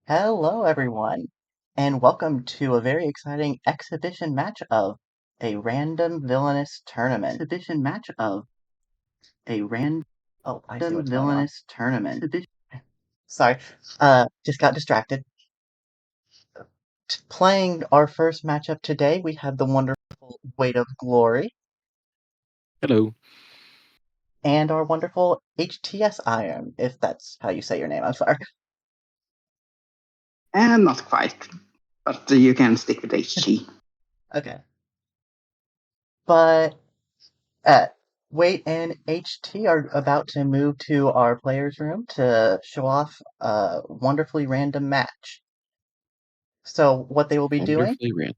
Hello, everyone, and welcome to a very exciting exhibition match of a random villainous tournament. Exhibition match of a random villainous tournament. Sorry, just got distracted. Playing our first matchup today, we have the wonderful Weight of Glory Hello. and our wonderful HTS Iron, if that's how you say your name. I'm sorry. And not quite, but you can stick with HG. Okay, but Wait and HT are about to move to our players' room to show off a wonderfully random match. So what they will be doing, Wonderfully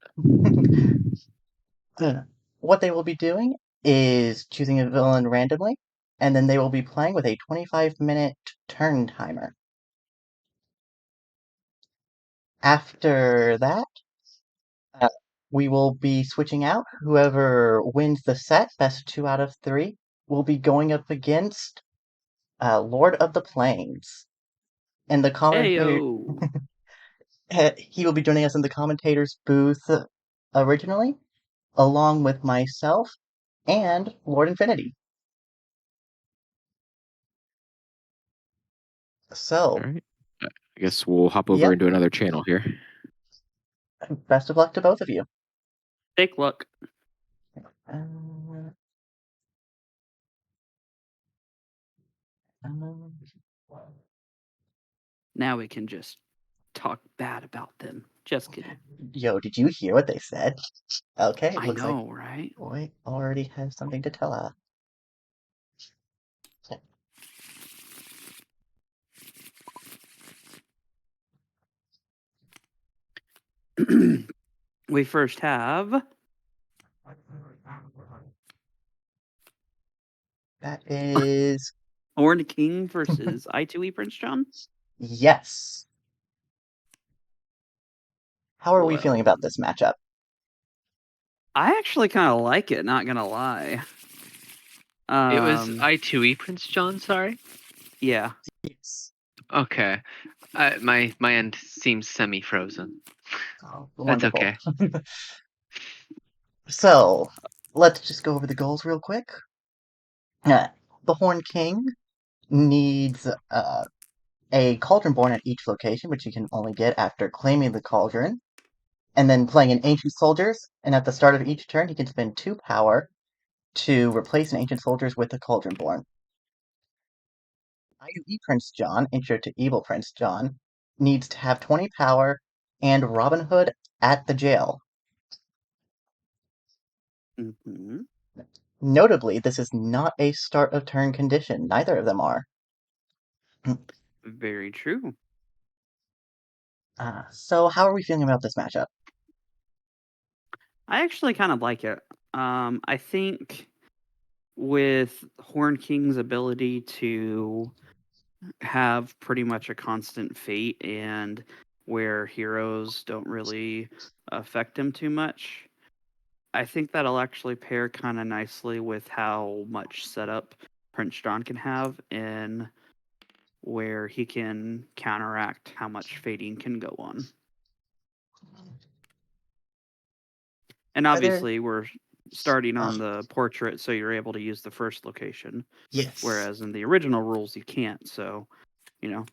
random. what they will be doing is choosing a villain randomly, and then they will be playing with a 25-minute turn timer. After that, uh, we will be switching out. Whoever wins the set, best 2 out of 3, will be going up against Lord of the Plains. And the commentator, Heyo. he will be joining us in the commentators booth originally, along with myself and Lord Infinity. All So, right. I guess we'll hop over yep, into another channel here. best of luck to both of you. Take luck. Um, um, Now we can just talk bad about them. Just kidding. Yo, did you hear what they said? Okay, I looks like know, right? Boy already has something to tell us. We first have That is Horned King versus I2E Prince John. yes. How are we Well, feeling about this matchup? I actually kind of like it, not gonna lie. It was I2E Prince John, sorry? Yeah. Yes. Okay. My end seems semi-frozen. Oh, That's wonderful. okay. So, let's just go over the goals real quick. The Horn King needs a cauldron born at each location, which you can only get after claiming the cauldron, and then playing an ancient soldiers. And at the start of each turn, he can spend 2 power to replace an ancient soldiers with a cauldron born. IUE Prince John, intro to Evil Prince John, needs to have 20 power and Robin Hood at the jail. Mm-hmm. Notably, this is not a start of turn condition. Neither of them are. Very true. So how are we feeling about this matchup? I actually kind of like it. I think with Horn King's ability to have pretty much a constant fate and where heroes don't really affect him too much, I think that'll actually pair kind of nicely with how much setup Prince John can have and where he can counteract how much fading can go on. And obviously, we're starting on the portrait, so you're able to use the first location. Yes. Whereas in the original rules, you can't. So, you know.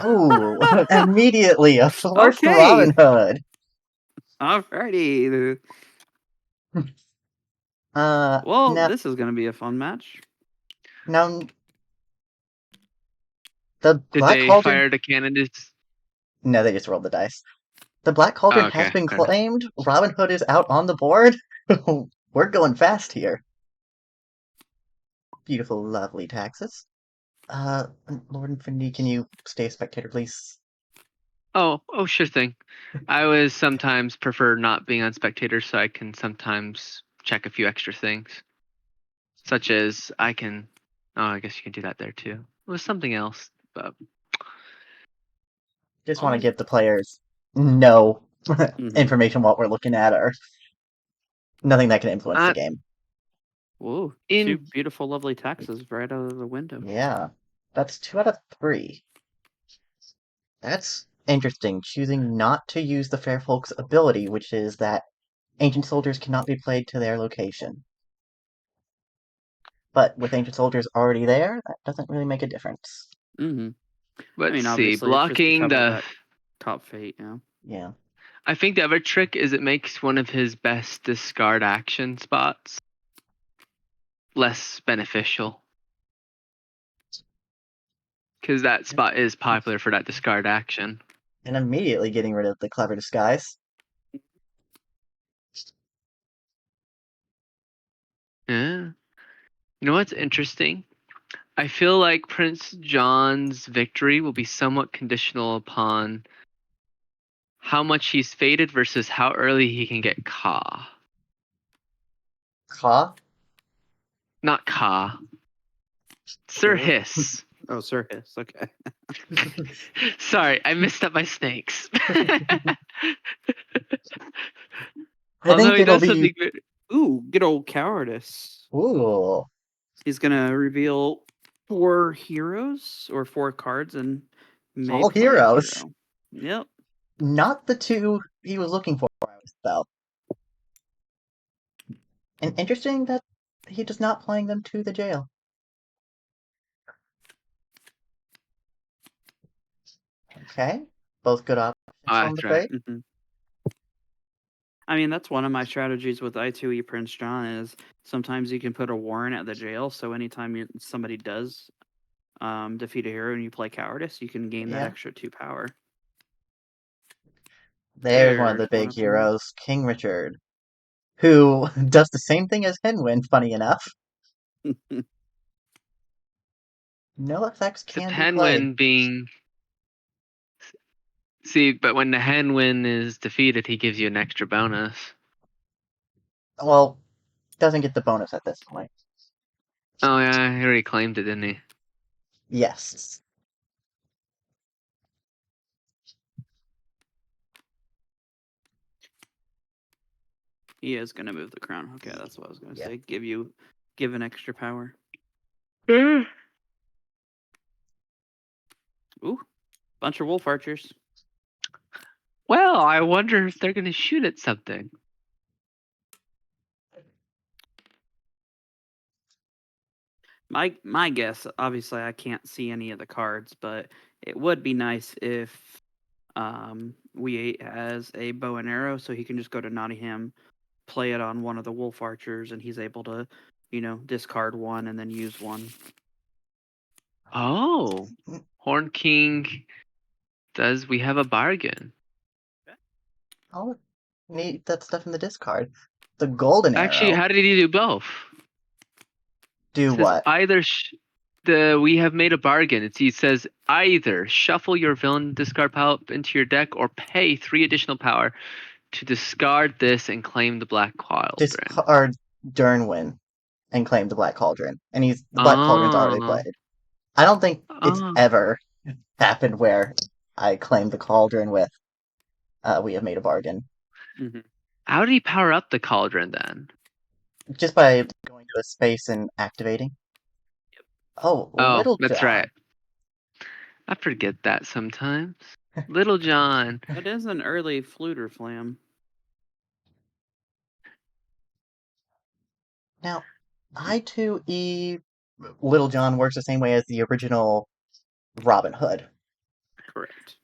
Oh, immediately a forced Okay. Robin Hood. Alrighty. Well, this is going to be a fun match. Now, the Did Black they Cauldron... fire the candidates? No, they just rolled the dice. The Black Cauldron has Okay. been claimed. Robin Hood is out on the board. We're going fast here. Beautiful, lovely taxes. Lord Infinity, can you stay a spectator, please? Oh, sure thing. I was sometimes prefer not being on spectator, so I can sometimes check a few extra things. Such as I can... Oh, I guess you can do that there too. It was something else, but... Just want to give the players no Mhm. information what we're looking at, or nothing that can influence the game. Whoa, In- 2 beautiful, lovely taxes right out of the window. Yeah, that's 2 out of 3. That's interesting, choosing not to use the Fair Folk's ability, which is that ancient soldiers cannot be played to their location. But with ancient soldiers already there, that doesn't really make a difference. Mm-hmm. Let's see. Obviously, it's just to Blocking cover the. that top fate, yeah. Yeah. I think the other trick is it makes one of his best discard action spots less beneficial. Because that spot is popular for that discard action. And immediately getting rid of the clever disguise. Yeah. You know what's interesting? I feel like Prince John's victory will be somewhat conditional upon how much he's faded versus how early he can get Ka. Ka? Not Ka. Sir Hiss. Oh, Sir Hiss. Okay. Sorry, I messed up my snakes. I Although think he it'll does be. something good. Ooh, good old cowardice. Ooh. He's gonna reveal 4 heroes or 4 cards and may All play a heroes. hero. Yep. Not the two he was looking for, though. And interesting that he does not playing them to the jail. Okay. Both good options on the That's right. fate. Mm-hmm. I mean, that's one of my strategies with I2E Prince John is sometimes you can put a warrant at the jail, so anytime somebody does defeat a hero and you play cowardice, you can gain that Yeah. extra 2 power. There's one of the big heroes, King Richard, who does the same thing as Henwin, funny enough. No effects Except can be played. Henwin being. See, but when the Henwin is defeated, he gives you an extra bonus. Well, doesn't get the bonus at this point. Oh yeah, he already claimed it, didn't he? Yes. He is gonna move the crown. Okay, that's what I was gonna Yeah. say. Give an extra power. Ooh, bunch of wolf archers. Well, I wonder if they're gonna shoot at something. My guess, obviously, I can't see any of the cards, but it would be nice if We8 has a bow and arrow, so he can just go to Nottingham, play it on one of the wolf archers, and he's able to, discard one and then use one. Oh, Horn King does. We have a bargain. I'll need that stuff in the discard. The golden Actually, arrow. how did he do both? Do It says what? either we have made a bargain. He says either shuffle your villain discard power into your deck or pay 3 additional power to discard this and claim the Black Cauldron. Discard Durnwin and claim the Black Cauldron. And the Black Cauldron's already played. I don't think it's ever happened where I claim the Cauldron with we have made a bargain. Mm-hmm. How did he power up the Cauldron then? Just by going to a space and activating. Yep. Oh, Little that's John. right. I forget that sometimes. Little John. It is an early Fluter Flam. Now, I2E Little John works the same way as the original Robin Hood. Correct.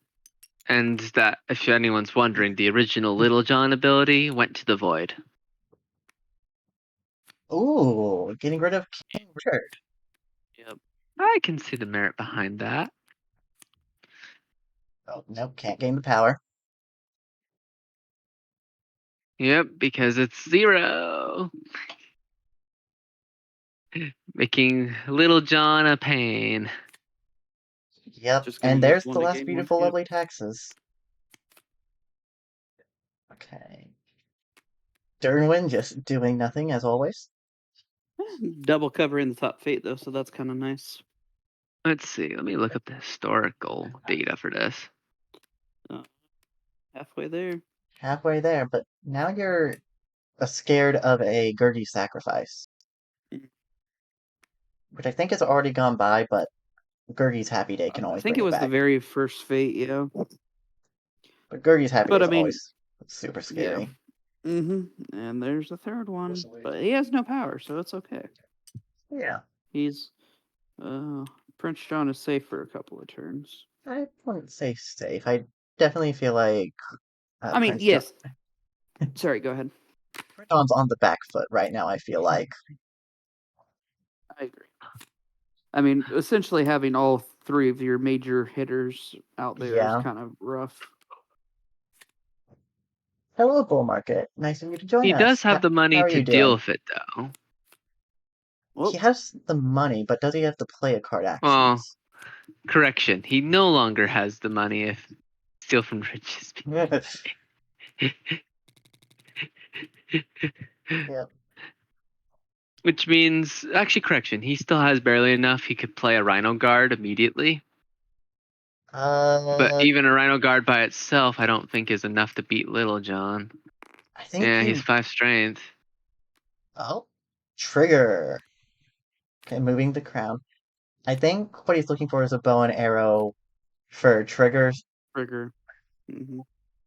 And that, if anyone's wondering, the original Little John ability went to the void. Ooh, getting rid of King Richard. Yep. I can see the merit behind that. Oh, nope, can't gain the power. Yep, because it's 0. Making Little John a pain. Yep, Just gonna and use there's one the to less gain one. beautiful, Yep. lovely taxes. Okay. Durnwin just doing nothing as always. Double covering the top fate though, so that's kind of nice. Let's see. Let me look up the historical data for this. Halfway there. Halfway there, but now you're scared of a Gurgi sacrifice. Which I think has already gone by, but Gurgi's Happy Day can I always think bring it was it the back. very first fate, yeah. But Gurgi's Happy But Day I is mean, always super scary. And there's a third one, but he has no power, so it's okay. Yeah. He's Prince John is safe for a couple of turns. I wouldn't say safe. I definitely feel like I mean, Prince yes. Sorry, go ahead. John's on the back foot right now, I feel like. I agree. I mean, essentially having all three of your major hitters out there is Yeah. kind of rough. Hello, Bull Market. Nice of you to join He us. does have the How money are to you deal doing? with it, though. Well, He has the money, but does he have to play a card Well, actions? correction. He no longer has the money if steal from riches. Yep. Which means, actually, correction. He still has barely enough. He could play a Rhino Guard immediately. But even a Rhino Guard by itself, I don't think is enough to beat Little John. I think Yeah, he. he's 5 strength. Oh, trigger. Okay, moving the crown. I think what he's looking for is a bow and arrow for triggers, trigger. Mm-hmm.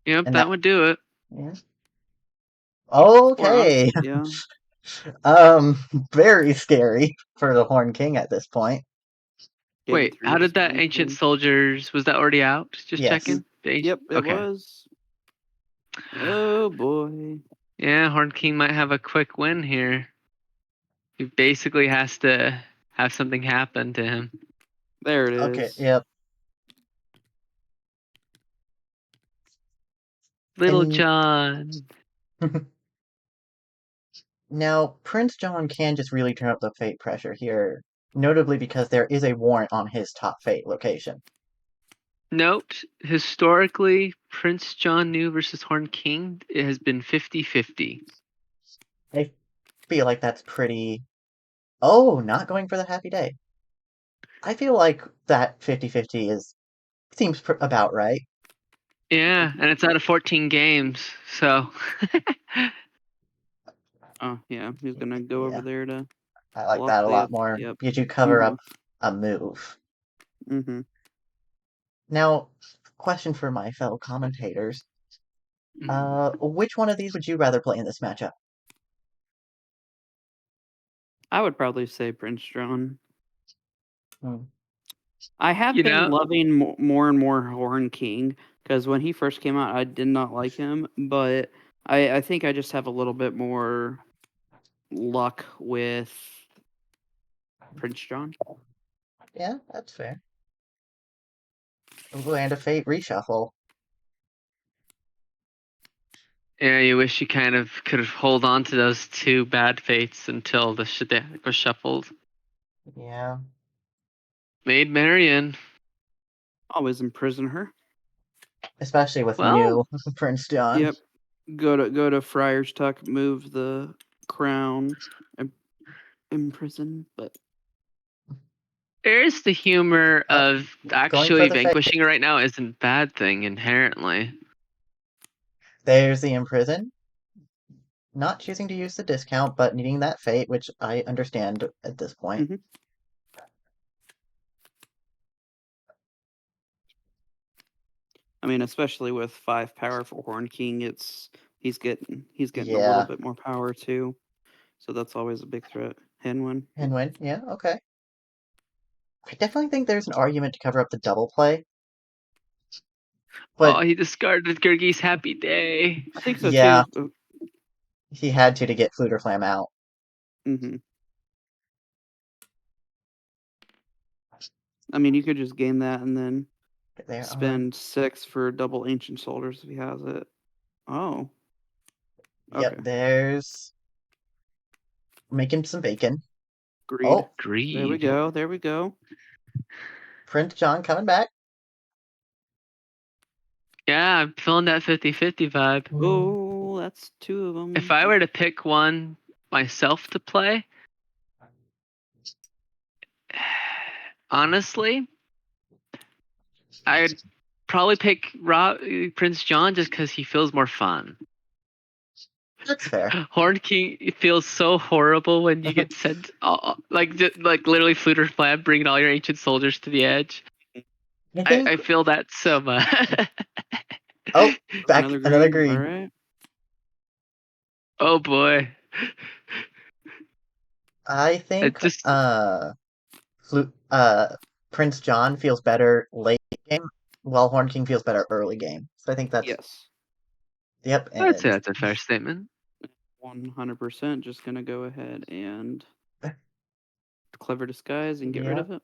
Yep, and that that. would do it. Yeah. Or Okay. yeah. Very scary for the Horn King at this point. Getting Wait, through how this did that one Ancient thing. Soldiers, was that already out? Just Yes. checking. The ancient- Yep, it okay. was. Oh boy. Yeah, Horn King might have a quick win here. He basically has to have something happen to him. There it is. Okay, yep. Little And- John. Now, Prince John can just really turn up the fate pressure here, notably because there is a warrant on his top fate location. Note, historically, Prince John New versus Horn King, it has been 50-50. I feel like that's pretty. Oh, not going for the happy day. I feel like that 50-50 seems about right. Yeah, and it's out of 14 games, so. Oh yeah, he's gonna go Yeah. over there to I like block that a the lot more. Yep. Because you cover Mhm. up a move. Mm-hmm. Now, question for my fellow commentators. Mm. Which one of these would you rather play in this matchup? I would probably say Prince John. Hmm. I have You been know- loving more and more Horn King because when he first came out, I did not like him, but I think I just have a little bit more luck with Prince John. Yeah, that's fair. Land of Fate reshuffle. Yeah, you wish you kind of could hold on to those two bad fates until the deck was shuffled. Yeah. Made Marion. Always imprison her. Especially with Well- new Prince John. Yep. Go to Friar's Tuck, move the crown, and imprison. But There's the humor of actually the fate. vanquishing her right now isn't a bad thing inherently. There's the imprison. Not choosing to use the discount, but needing that fate, which I understand at this point. Mhm. I mean, especially with 5 power for Horn King, he's getting a Yeah. little bit more power too. So that's always a big threat. Henwin. And win. Yeah, okay. I definitely think there's an argument to cover up the double play. But Oh, he discarded Gurgi's Happy Day. I think so Yeah. too. he had to get Flute or Flam out. Mm-hmm. I mean, you could just gain that and then There, spend 6 for double Ancient Soldiers if he has it. Oh. Yep, Okay. there's making some bacon. Greed. Oh, Greed. There we go. There we go. Prince John coming back. Yeah, I'm feeling that 50-50 vibe. Oh, that's 2 of them. If I were to pick one myself to play, honestly, I'd probably pick Prince John just because he feels more fun. That's fair. Horn King feels so horrible when you get sent, like literally Flute or Flam, bringing all your ancient soldiers to the edge. I think I feel that so much. Oh, back another green. green. All right. Oh boy. I It think just Flu- Prince John feels better late game, while Horn King feels better early game. So I think that's Yes. yep. I'd say And that's a fair statement. 100% just gonna go ahead and clever disguise and get rid yeah, of it.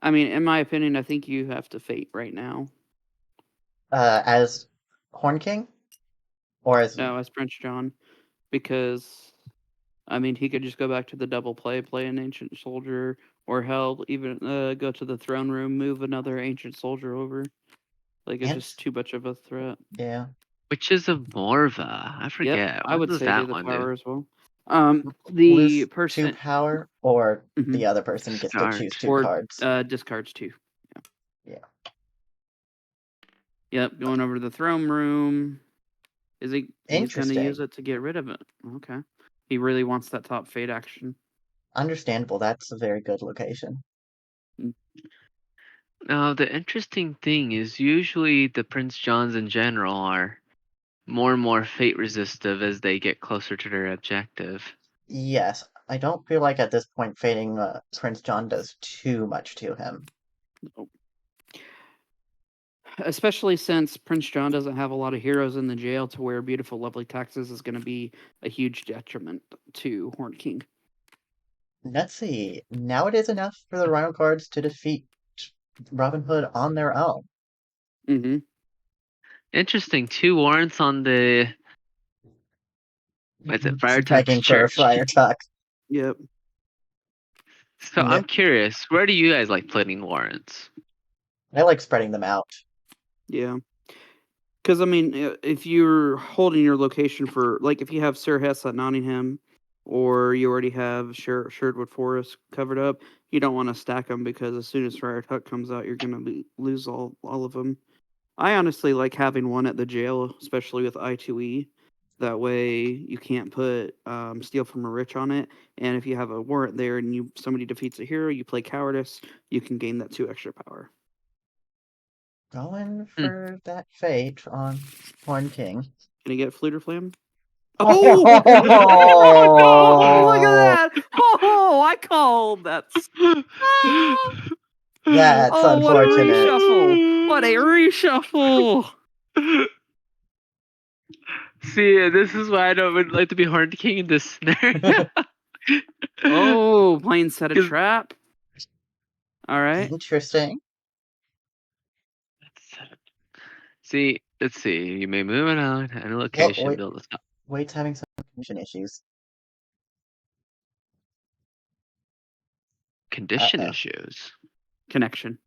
I mean, in my opinion, I think you have to fate right now. as Horn King or as No, as Prince John, because I mean, he could just go back to the double play an ancient soldier, or hell, even go to the throne room, move another ancient soldier over. Like it's just Ants. too much of a threat. Yeah, Which is a Morva. I Yep, forget. I What would does say do that the one do? power as well. lose The 2 person power, or Mhm. the other person gets to Discard. choose 2 or cards. discards 2. Yeah. Yep, going over to the throne room. He's going to use Interesting. it to get rid of it. Okay. He really wants that top fate action. Understandable. That's a very good location. Now, the interesting thing is usually the Prince Johns in general are more and more fate resistive as they get closer to their objective. Yes, I don't feel like at this point fading Prince John does too much to him. Especially since Prince John doesn't have a lot of heroes in the jail to where Beautiful Lovely Taxes is going to be a huge detriment to Horn King. Let's see. Now it is enough for the Rhino cards to defeat Robin Hood on their own. Mm-hmm. Interesting. 2 warrants on the what's it? Friar Tuck's Begging for a church. Friar Tuck. Yep. So I'm Yep. curious, where do you guys like putting warrants? I like spreading them out. Yeah. Because, I mean, if you're holding your location for, like, if you have Sir Hess at Nottingham, or you already have Sherwood Forest covered up, you don't want to stack them because as soon as Friar Tuck comes out, you're going to lose all of them. I honestly like having one at the jail, especially with I2E. That way you can't put Steal from a Rich on it. And if you have a warrant there and somebody defeats a hero, you play Cowardice, you can gain that 2 extra power. Going for that fate on Horn King. Can you get Fluter Flam? Oh! Oh! Oh, look at that! Oh, I called that. Oh, That's what a unfortunate. reshuffle! What a reshuffle! See, this is why I don't would like to be Horned King in this scenario. Oh, playing set a 'Cause- trap. All right. Interesting. See, let's see. You may move it on any Oh, location, wait. build a stop. Wait's having some connection issues. Condition Uh-oh. issues. Connection.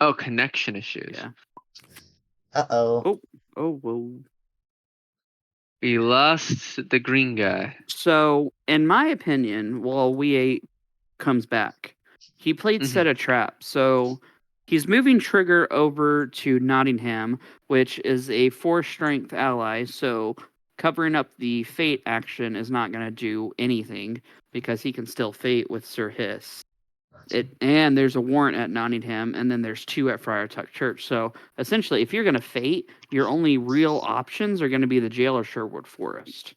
Oh, connection issues. Yeah. Uh-oh. Oh, whoa. We lost the green guy. So, in my opinion, while We8 comes back, he played Mhm. set a trap. So he's moving Trigger over to Nottingham, which is a 4 strength ally. So covering up the fate action is not going to do anything because he can still fate with Sir Hiss. And there's a warrant at Nottingham, and then there's 2 at Friar Tuck Church. So essentially, if you're going to fate, your only real options are going to be the jail or Sherwood Forest.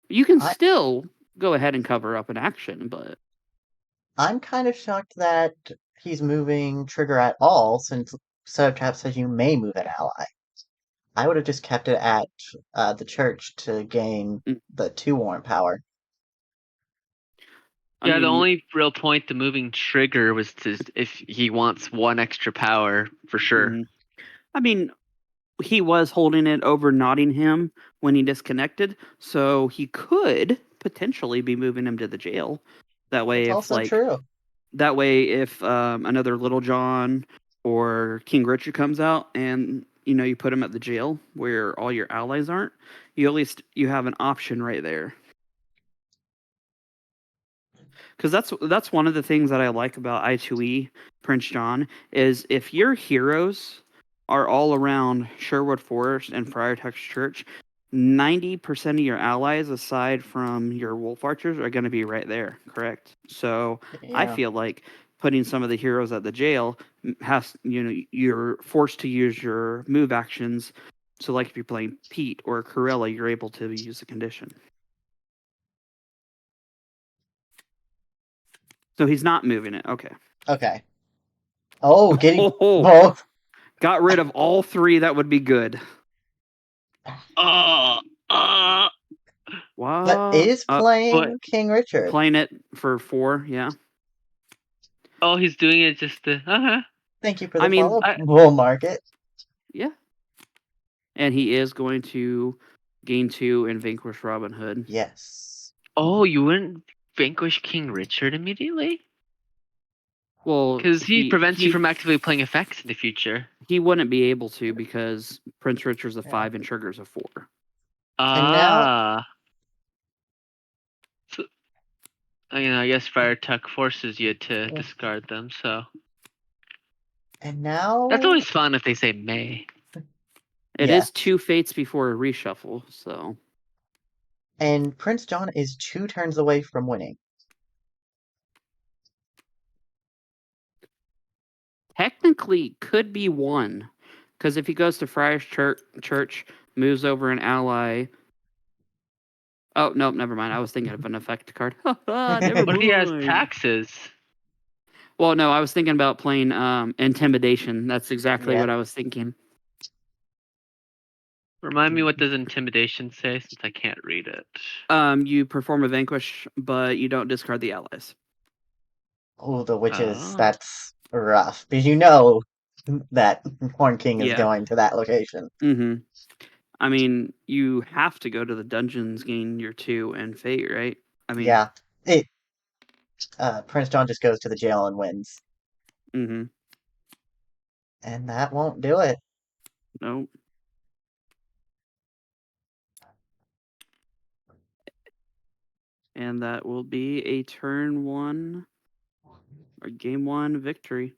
You can still go ahead and cover up an action, but I'm kind of shocked that he's moving Trigger at all, since Setup Trap says you may move an ally. I would have just kept it at the church to gain the 2 warrant power. Yeah, the mean, only real point to moving Trigger was to if he wants 1 extra power for sure. mhm. I mean, he was holding it over Nottingham when he disconnected, so he could potentially be moving him to the jail. That way, It's also true. if another Little John or King Richard comes out and you put him at the jail where all your allies aren't, you at least you have an option right there. Because that's one of the things that I like about I2E Prince John is if your heroes are all around Sherwood Forest and Friar Tuck's Church, 90% of your allies, aside from your Wolf Archers, are going to be right there. Correct. So I Yeah. feel like putting some of the heroes at the jail you're forced to use your move actions. So like if you're playing Pete or Corella, you're able to use a condition. So he's not moving it. Okay. Okay. Oh, getting Oh, both. got rid of all 3. That would be good. Oh, What? But is playing King Richard. Playing it for 4, yeah. oh, he's doing it just to. Thank you for the I mean, follow. We'll mark it. Yeah. And he is going to gain 2 and vanquish Robin Hood. Yes. Oh, you wouldn't vanquish King Richard immediately? Well, Because he prevents you from actively playing effects in the future. He wouldn't be able to because Prince Richard's a Yeah. 5 and Trigger's a 4. And now- So, I guess Fire Tuck forces you to discard them, so. And now That's always fun if they say may. It Yes. is 2 fates before a reshuffle, so. And Prince John is 2 turns away from winning. Technically, could be 1. Because if he goes to Friar's Church, moves over an ally. Oh, no, never mind. I was thinking of an effect card. Never What if he has mind. taxes? Well, no, I was thinking about playing Intimidation. That's exactly Yeah. what I was thinking. Remind me, what does Intimidation say, since I can't read it? You perform a vanquish, but you don't discard the allies. Oh, the witches. Oh. That's rough. Because you know that Horn King is Yeah. going to that location. Mm-hmm. I mean, you have to go to the dungeons, gain your 2 and fate, right? I mean, Yeah. Prince John just goes to the jail and wins. Mm-hmm. And that won't do it. Nope. And that will be a turn 1 or game 1 victory.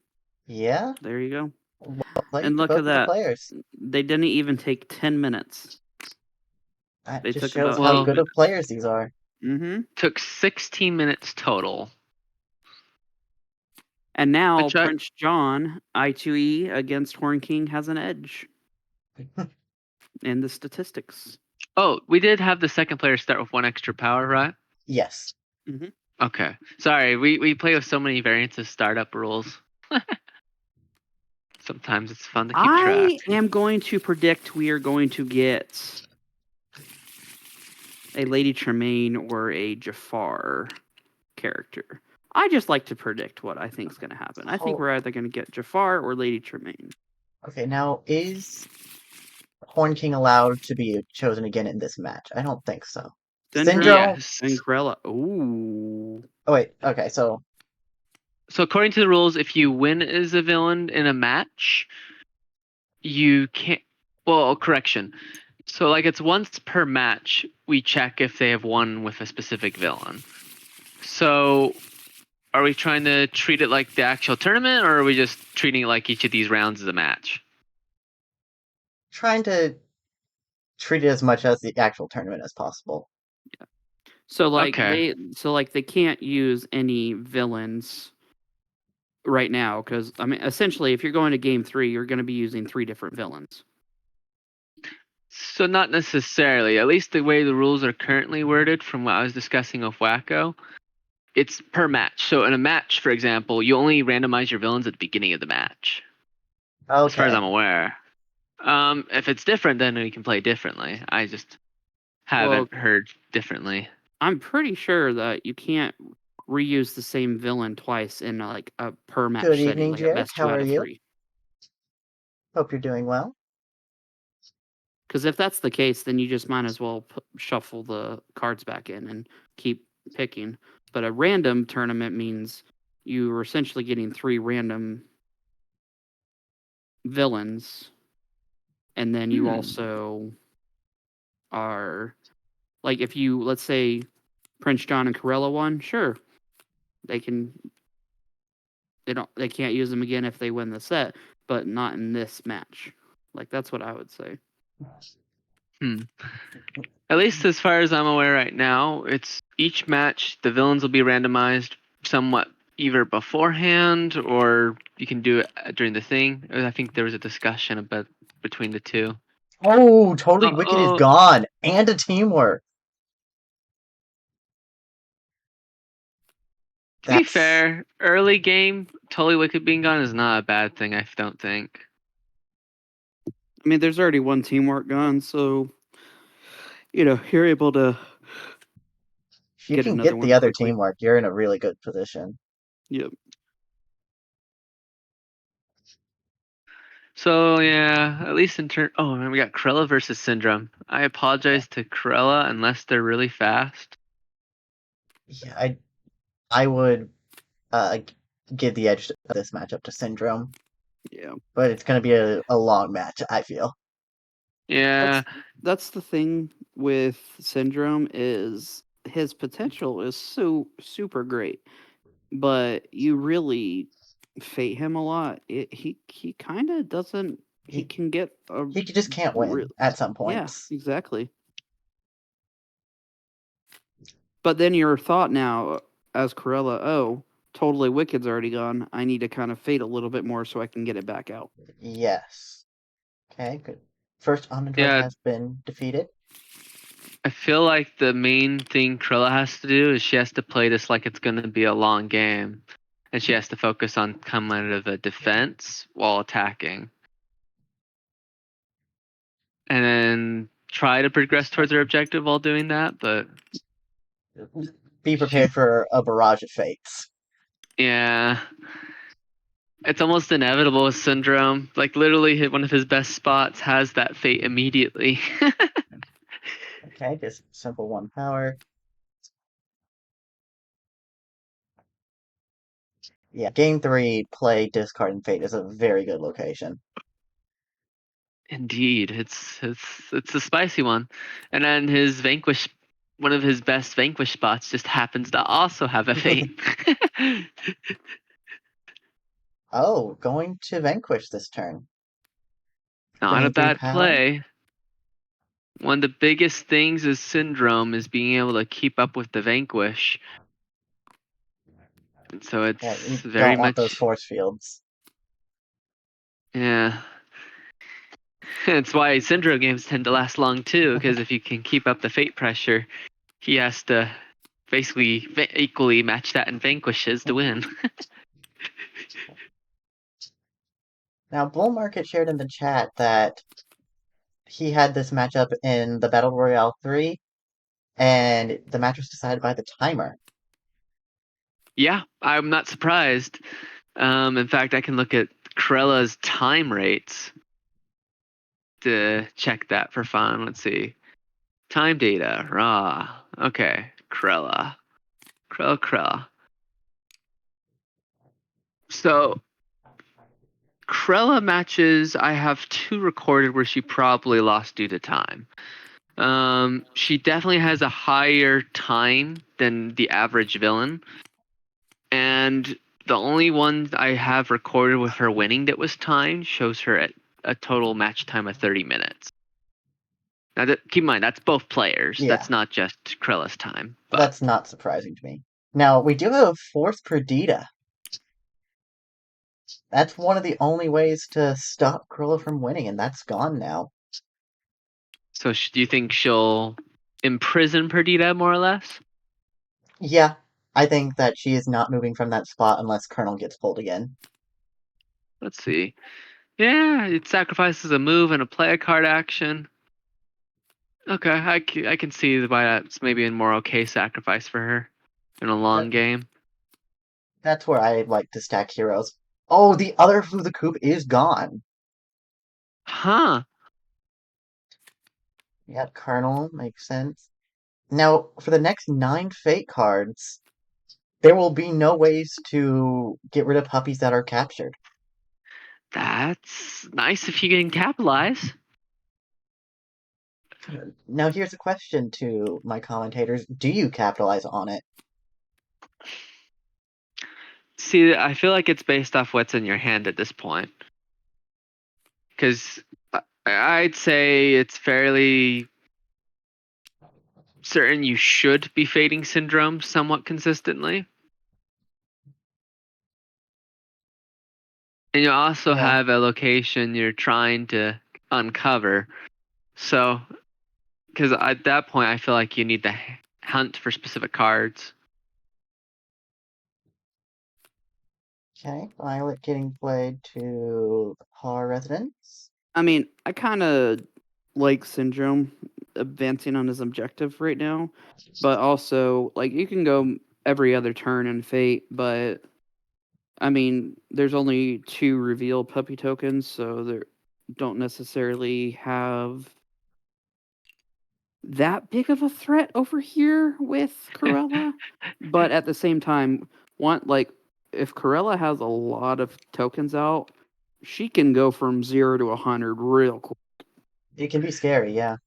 Yeah. There you go. Well played And to look both at of the that. players. They didn't even take 10 minutes. That They just took shows about how 8 good of minutes. players these are. Mm-hmm. Took 16 minutes total. And now Which I- Prince John, I2E against Horn King, has an edge in the statistics. Oh, we did have the second player start with 1 extra power, right? Yes. Okay. Sorry, we play with so many variants of startup rules. Sometimes it's fun to keep track. I am going to predict we are going to get a Lady Tremaine or a Jafar character. I just like to predict what I think is going to happen. I think Oh. we're either going to get Jafar or Lady Tremaine. Okay, now is Horn King allowed to be chosen again in this match? I don't think so. Syndrome. Yes. And Corella. Ooh. Oh wait, okay, so So according to the rules, if you win as a villain in a match, you can't. Well, correction. So like it's once per match we check if they have won with a specific villain. So are we trying to treat it like the actual tournament, or are we just treating it like each of these rounds as a match? trying to treat it as much as the actual tournament as possible. So like Okay. they can't use any villains right now because I mean essentially if you're going to game 3 you're going to be using 3 different villains. So not necessarily. At least the way the rules are currently worded from what I was discussing with Wacko, it's per match. So in a match, for example, you only randomize your villains at the beginning of the match. Okay. As far as I'm aware. If it's different, then we can play differently. I just haven't heard differently. I'm pretty sure that you can't reuse the same villain twice in like a per match Good setting, evening, like a Jared. best How 2 out are of you? 3. Hope you're doing well. Because if that's the case, then you just might as well shuffle the cards back in and keep picking. But a random tournament means you are essentially getting 3 random villains, and then you also are like if you let's say Prince John and Corella won, sure, they can't use them again if they win the set, but not in this match. Like that's what I would say. At least as far as I'm aware right now, it's each match the villains will be randomized somewhat either beforehand or you can do it during the thing. I think there was a discussion about between the two. Oh, Totally Wicked is Oh, gone, and a teamwork. to be That's fair, early game, Totally Wicked being gone is not a bad thing, I don't think. I mean, there's already one teamwork gone, so you're able to if you get can another get one the other quickly. teamwork, you're in a really good position. Yep. So yeah, at least in turn. Oh man, we got Krella versus Syndrome. I apologize to Krella unless they're really fast. Yeah, I would g- give the edge of this matchup to Syndrome, Yeah. but it's going to be a long match, I feel. Yeah, That's the thing with Syndrome is his potential is so super great, but you really fate him a lot. He kind of doesn't. He He can get a he just can't real. win at some Yeah, points. exactly. But then your thought now, as Corella, oh, totally Wicked's already gone. I need to kind of fade a little bit more so I can get it back out. Yes. Okay, good. First Omnidroid yeah. has been defeated. I feel like the main thing Krilla has to do is she has to play this like it's gonna be a long game, and she has to focus on coming out of the defense while attacking, and then try to progress towards her objective while doing that. But Be she's prepared for a barrage of fates. yeah. It's almost inevitable with Syndrome. Like literally, one of his best spots has that fate immediately. Okay, just simple one power. Yeah, game 3, play, discard, and fate is a very good location. Indeed, it's a spicy one, and then his vanquish, one of his best vanquish spots, just happens to also have a fate. Oh, going to Vanquish this turn. Not a Bringing 3 bad power. play. One of the biggest things is Syndrome is being able to keep up with the vanquish, and so Yeah, it's you very don't want those much force fields. yeah. It's why Syndrome games tend to last long too, because if you can keep up the fate pressure, he has to basically equally match that in vanquishes to win. Now, Bull Market shared in the chat that he had this matchup in the Battle Royale 3, and the match was decided by the timer. Yeah, I'm not surprised. In fact, I can look at Krella's time rates to check that for fun. Let's see. Time data, raw. Okay, Krella. Krella. So, Krella matches, I have 2 recorded where she probably lost due to time. She definitely has a higher time than the average villain. And the only one I have recorded with her winning that was timed shows her at a total match time of 30 minutes. Now, keep in mind, that's both players. Yeah. That's not just Krella's time. But That's not surprising to me. Now, we do have Force Perdita. That's one of the only ways to stop Krilla from winning, and that's gone now. so do you think she'll imprison Perdita more or less? Yeah, I think that she is not moving from that spot unless Colonel gets pulled again. Let's see. Yeah, it sacrifices a move and a play a card action. Okay, I can see why that's maybe a more okay sacrifice for her in a long game. That's where I like to stack heroes. Oh, the other Flu the Coop is gone. Huh. Yeah, Colonel makes sense. Now, for the next 9 Fate cards, there will be no ways to get rid of puppies that are captured. That's nice if you can capitalize. Now, here's a question to my commentators. Do you capitalize on it? See, I feel like it's based off what's in your hand at this point. Because I'd say it's fairly certain you should be fading Syndrome somewhat consistently. And you also Yeah. have a location you're trying to uncover. So, because at that point, I feel like you need to hunt for specific cards. Okay, Violet getting played to the Par residence. I mean, I kind of like Syndrome advancing on his objective right now, but also, like, you can go every other turn in Fate, but I mean, there's only 2 reveal puppy tokens, so they don't necessarily have that big of a threat over here with Corella. But at the same time, if Corella has a lot of tokens out, she can go from 0 to 100 real quick. It can be scary, yeah.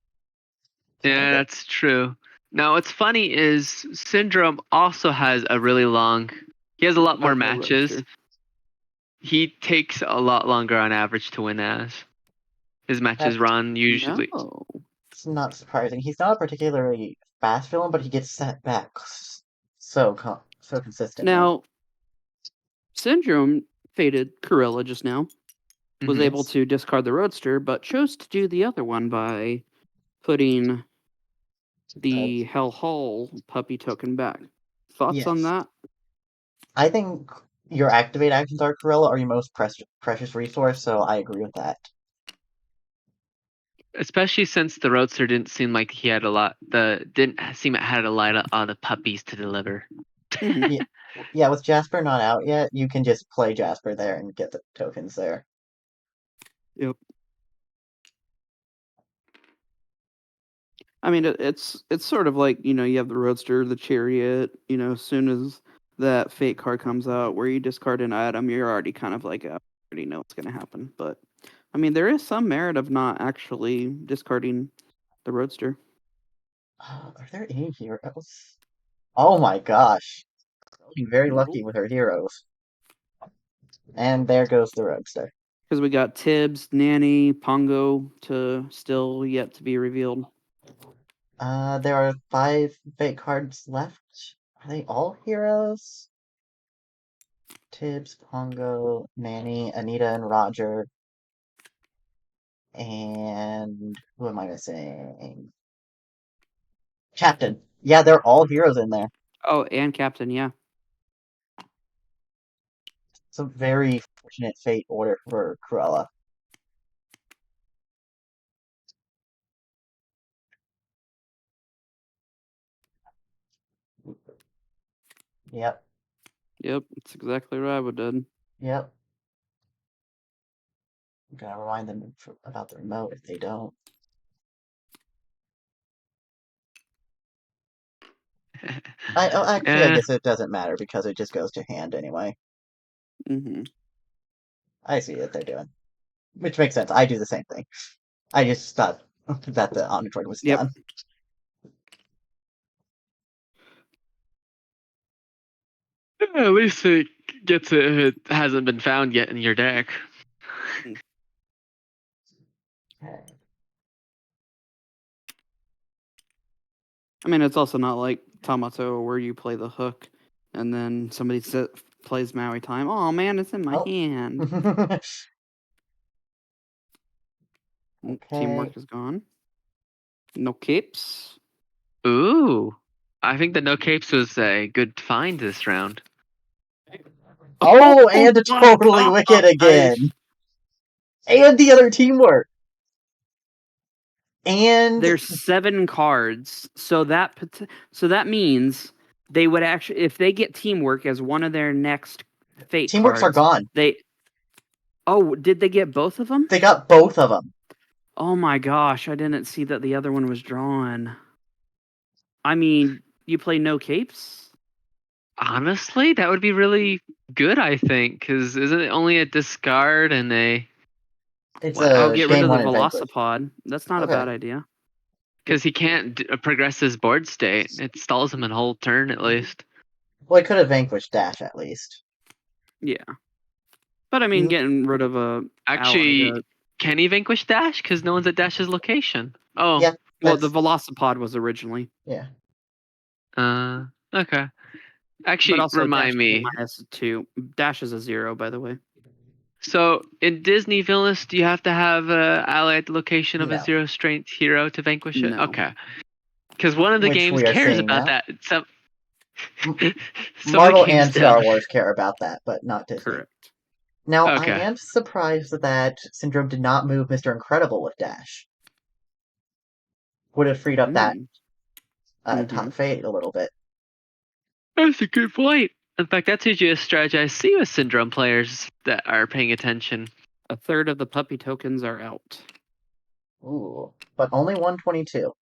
Yeah, that's true. Now, what's funny is Syndrome also has a really long. He has a lot more Of the matches. Roadster. He takes a lot longer on average to win as. His matches That's- run usually. No. It's not surprising. He's not a particularly fast villain, but he gets set back so consistently. Now, Syndrome faded Corella just now. Was Mhm. able to discard the Roadster, but chose to do the other one by putting the Hell Hall puppy token back. Thoughts on Yes. that? I think your activate actions are Corella are your most precious resource, so I agree with that. Especially since the Roadster didn't seem like he had a lot. Didn't seem it had a lot of the puppies to deliver. Mhm. Yeah, with Jasper not out yet, you can just play Jasper there and get the tokens there. Yep. I mean, it's sort of like, you have the Roadster, the Chariot. As soon as that Fate card comes out, where you discard an item, you're already kind of like, I already know what's going to happen. But I mean, there is some merit of not actually discarding the Roadster. Are there any heroes? Oh my gosh. Being very Nope. lucky with her heroes. And there goes the Roadster. Because we got Tibbs, Nanny, Pongo to still yet to be revealed. There are 5 fake cards left. Are they all heroes? Tibbs, Pongo, Nanny, Anita, and Roger. And who am I missing? Captain. Yeah, they're all heroes in there. Oh, and Captain, yeah. It's a very fortunate fate order for Cruella. Yep, Yep, that's exactly what I would have done. yep. I'm gonna remind them about the remote if they don't. Actually, I Eh, guess it doesn't matter because it just goes to hand anyway. Mm-hmm. I see what they're doing. Which makes sense. I do the same thing. I just thought that the Omnitroid was Yep. done. at least it gets it if it hasn't been found yet in your deck. Okay. I mean, it's also not like Tamato where you play the hook and then somebody plays Maui time. Oh man, it's in my Oh. hand. Okay. Teamwork is gone. No capes. Ooh, I think the no capes was a good find this round. Oh, and it's my totally wicked gosh. again. And the other teamwork. And There's 7 cards, so that means they would actually, if they get teamwork as one of their next fate teamworks are cards, gone. did they get both of them? They got both of them. Oh my gosh, I didn't see that the other one was drawn. I mean, you play no capes? Honestly, that would be really good, I think, because isn't it only a discard and a. It's Wow. I'll a get rid gain of the 1 and vanquish. Velocipod. That's not a Okay. bad idea. Because he can't progress his board state. It stalls him a whole turn at least. Well, it could have vanquished Dash at least. Yeah. But I mean, getting rid of a Actually, ally can he vanquish Dash? Because no one's at Dash's location. Oh. Yeah. well, the Velocipod was originally. Yeah. Okay. But Actually, also remind Dash me. is -2. Dash is a 0, by the way. So in Disney Villainous, do you have to have a ally at the location of a No. 0 strength hero to vanquish it? No. Okay. Because one of the Which games we are cares seeing about now. that. Some Marvel games and Star don't. Wars care about that, but not Disney. Correct. Now, I Okay. am surprised that Syndrome did not move Mr. Incredible with Dash. Would have freed up that top fate a little bit. That's a good point. In fact, that's usually a strategy I see with Syndrome players that are paying attention. A third of the puppy tokens are out. Ooh, but only 122,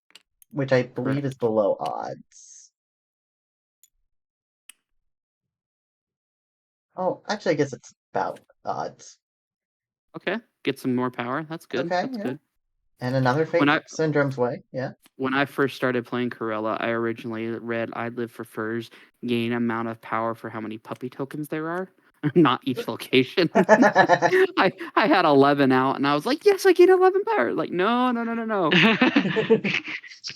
which I believe Correct. is below odds. Oh, actually, I guess it's about odds. Okay. Get some more power. That's good. Okay, That's yeah. good. And another fate Syndrome's way, yeah. When I first started playing Corella, I originally read I'd live for furs, gain amount of power for how many puppy tokens there are. Not each location. I had 11 out and I was like, yes, I get 11 power. Like, no.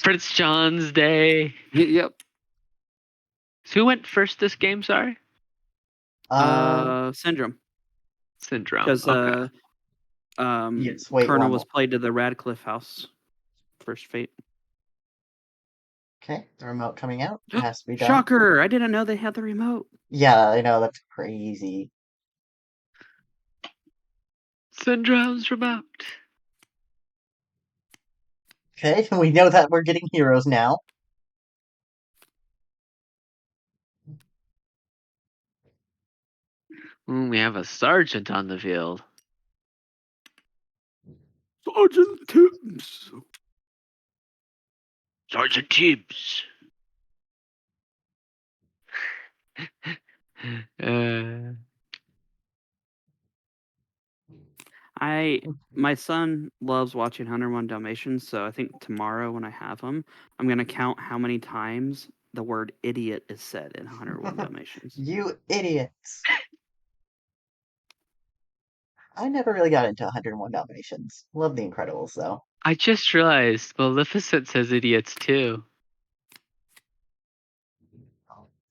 Prince John's Day. Yep. So who went first this game, sorry? Syndrome. Syndrome. Because Okay. Yes, wait Colonel one was more. played to the Radcliffe house. First fate. Okay, the remote coming out. It has to be done. Shocker! I didn't know they had the remote. Yeah, I know, that's crazy. Syndrome's remote. Okay, we know that we're getting heroes now. We have a sergeant on the field. Sergeant Tibbs. Sergeant Tibbs. My son loves watching 101 Dalmatians, so I think tomorrow when I have him, I'm gonna count how many times the word idiot is said in 101 Dalmatians. You idiots. I never really got into 101 Dalmatians. Love The Incredibles, though. I just realized Maleficent says idiots too.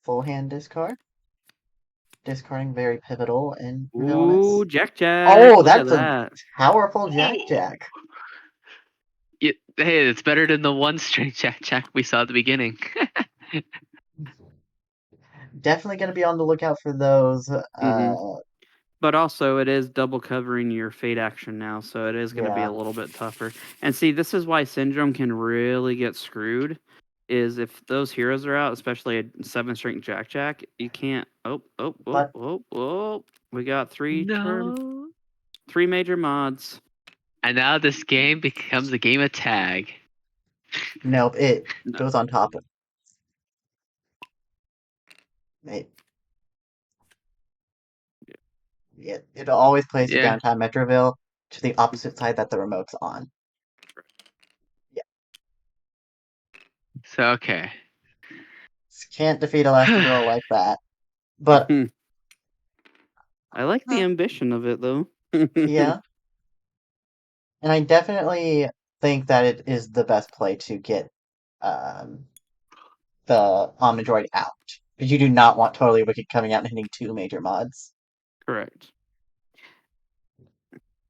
Full hand discard. Discarding very pivotal in Ooh, Villainous. Jack. Oh, Look that's at a that. powerful Jack. Hey, it's better than the one string Jack we saw at the beginning. Definitely going to be on the lookout for those. But also, it is double covering your fate action now, so it is going to be Yeah. a little bit tougher. And see, this is why Syndrome can really get screwed. Is if those heroes are out, especially a 7-string Jack, you can't. Oh! We got three major mods. And now this game becomes a game of tag. Nope, it No. goes on top of it. It always plays the downtown Metroville to the opposite side that the remote's on. Yeah. So, okay. Can't defeat Elastigirl like that. But I like the ambition of it, though. yeah. And I definitely think that it is the best play to get the Omnidroid out. Because you do not want Totally Wicked coming out and hitting 2 major mods. Correct.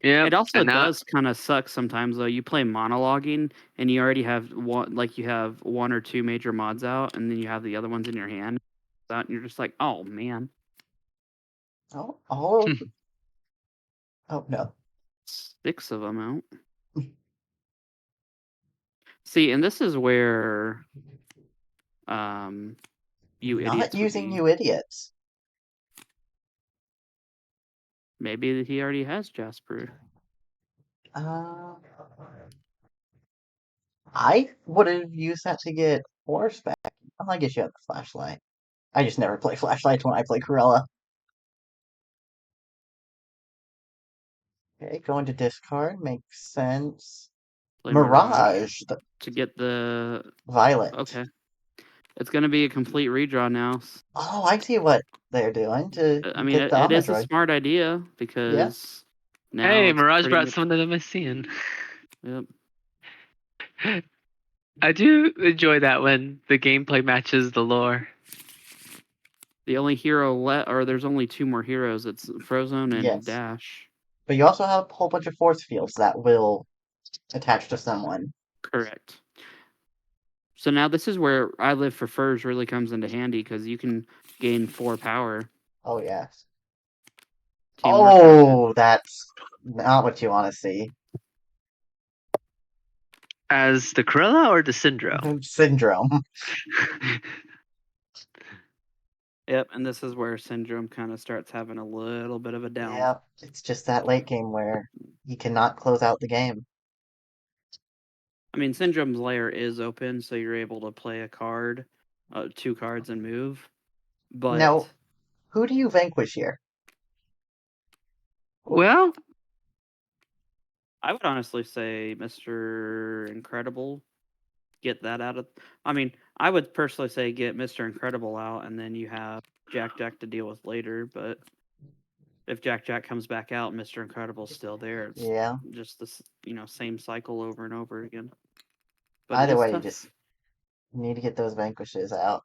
Yeah. It also does kind of suck sometimes, though. You play monologuing, and you already have you have 1 or 2 major mods out, and then you have the other ones in your hand out, and you're just like, oh man. Oh no. 6 of them out. See, and this is where you Not idiots using you idiots. Maybe he already has Jasper. I would have used that to get Horse back. I guess you have the flashlight. I just never play flashlights when I play Corella. Okay, going to discard makes sense. Play Mirage. To get the Violet. Okay. It's going to be a complete redraw now. Oh, I see what they're doing to I mean, get the it is a Omnidroid. smart idea because now hey, it's Mirage pretty brought much... someone that I'm seeing. Yep. I do enjoy that when the gameplay matches the lore. The only hero or there's only 2 more heroes. It's Frozone and Yes. Dash. But you also have a whole bunch of force fields that will attach to someone. Correct. So now this is where I Live for Furs really comes into handy because you can gain 4 power. Oh, yes. Teamwork content. Oh, that's not what you want to see. As the Cruella or the Syndrome? Syndrome. Yep, and this is where Syndrome kind of starts having a little bit of a down. Yeah, it's just that late game where you cannot close out the game. I mean, Syndrome's lair is open, so you're able to play a card, 2 cards, and move. But Now, who do you vanquish here? Well, I would honestly say Mr. Incredible. Get that out of. I mean, I would personally say get Mr. Incredible out, and then you have Jack Jack to deal with later. But if Jack Jack comes back out, and Mr. Incredible's still there. It's Yeah. just this, same cycle over and over again. But Either it is way, you tough. just need to get those vanquishes out.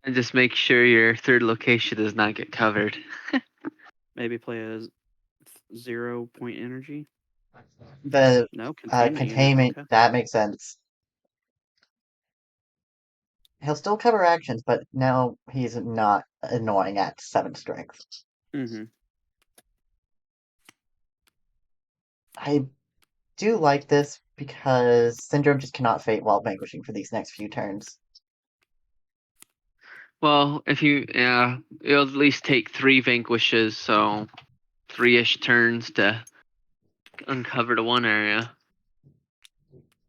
and just make sure your third location does not get covered. Maybe play a 0-point energy. The No containment. containment, Unit. Okay. that makes sense. He'll still cover actions, but now he's not annoying at 7 strength. Mm-hmm. I do like this because Syndrome just cannot fate while vanquishing for these next few turns. Well, if it'll at least take 3 vanquishes, so 3-ish turns to uncover the one area.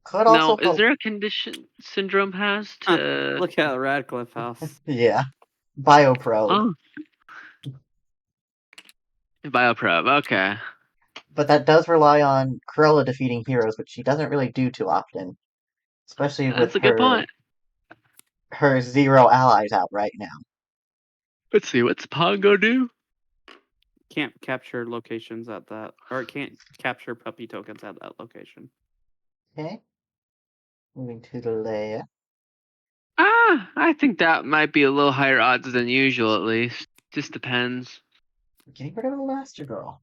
Could Now, also is there a condition Syndrome has to? Look at Radcliffe House. Yeah. Bioprobe. Oh, Bioprobe. Okay. But that does rely on Cruella defeating heroes, which she doesn't really do too often. Especially with That's a good point. her 0 allies out right now. Let's see, what's Pongo do? Can't capture locations at that, or it can't capture puppy tokens at that location. Okay. Moving to the layer. I think that might be a little higher odds than usual, at least. Just depends. Getting rid of the Master Girl.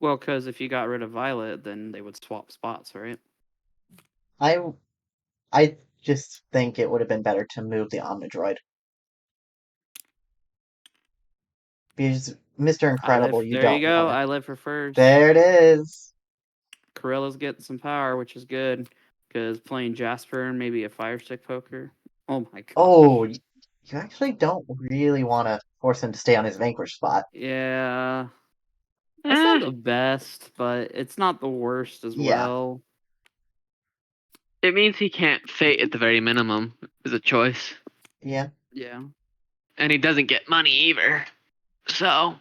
Well, because if you got rid of Violet, then they would swap spots, right? I just think it would have been better to move the Omnidroid. Because Mr. Incredible, you There don't you go. want I it. live for first. There it is. Corella's getting some power, which is good. Because playing Jasper and maybe a Fire Stick Poker. Oh my god. Oh, you actually don't really want to force him to stay on his vanquish spot. Yeah. That's not Eh, the best, but it's not the worst as Yeah. well. it means he can't fate at the very minimum, is a choice. Yeah, Yeah. And he doesn't get money either. So,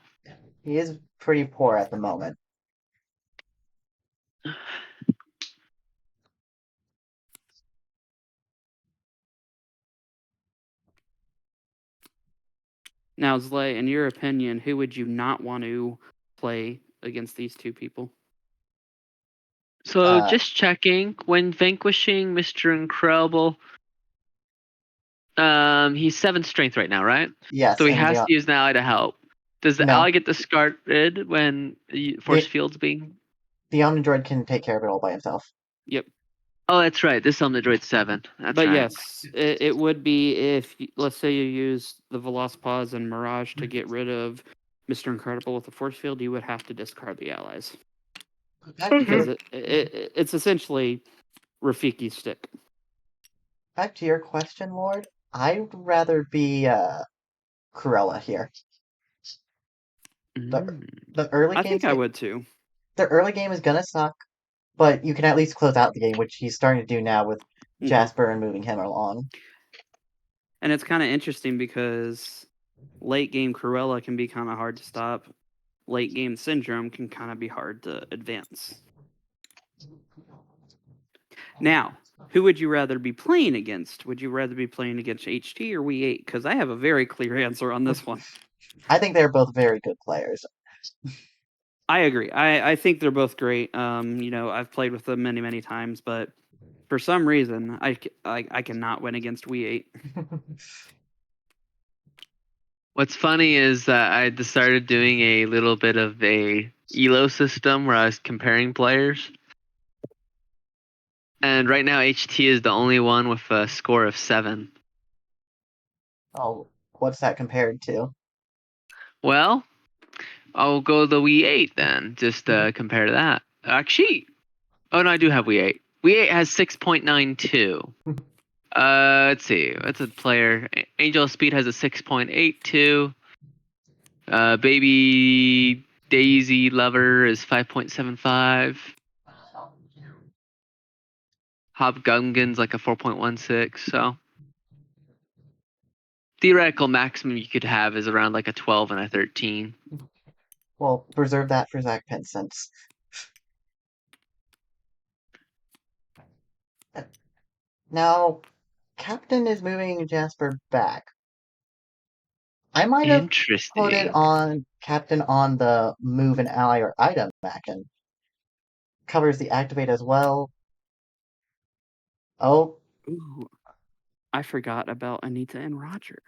he is pretty poor at the moment. Now, Zlay, in your opinion, who would you not want to play against these two people? so just checking, when vanquishing Mr. Incredible, he's 7 strength right now, right? Yes, So he and has to use an ally to help. Does the No. ally get discarded when force field's being? the Omnidroid can take care of it all by himself. Yep. Oh, that's right. This Omnidroid's 7. That's But right. yes, it would be if, let's say you use the Velocipause and Mirage to get rid of Mr. Incredible with the force field, you would have to discard the allies. Because it's essentially Rafiki's stick. Back to your question, Lord. I'd rather be Cruella here. The early I game's think I would too. The early game is gonna suck, but you can at least close out the game, which he's starting to do now with Jasper and moving him along. And it's kind of interesting because late game Cruella can be kind of hard to stop. Late game Syndrome can kind of be hard to advance. Now, who would you rather be playing against? Would you rather be playing against HT or We8? Because I have a very clear answer on this one. I think they're both very good players. I agree. I think they're both great. I've played with them many, many times, but for some reason, I cannot win against We8. What's funny is that I just started doing a little bit of a elo system where I was comparing players. And right now HT is the only one with a score of 7. Oh, what's that compared to? Well, I'll go the Wii 8 then, just compare to that. Actually, oh no, I do have Wii 8. Wii 8 has 6.92. Let's see. What's a player? Angel of Speed has a 6.82. Baby Daisy Lover is 5.75. Hobgungan's like a 4.16. So theoretical maximum you could have is around like a 12 and a 13. Well, reserve that for Zach Pinsent's. Now, Captain is moving Jasper back. I might have put it Interesting. on Captain on the move an ally or item action. Covers the activate as well. Oh, Ooh, I forgot about Anita and Roger.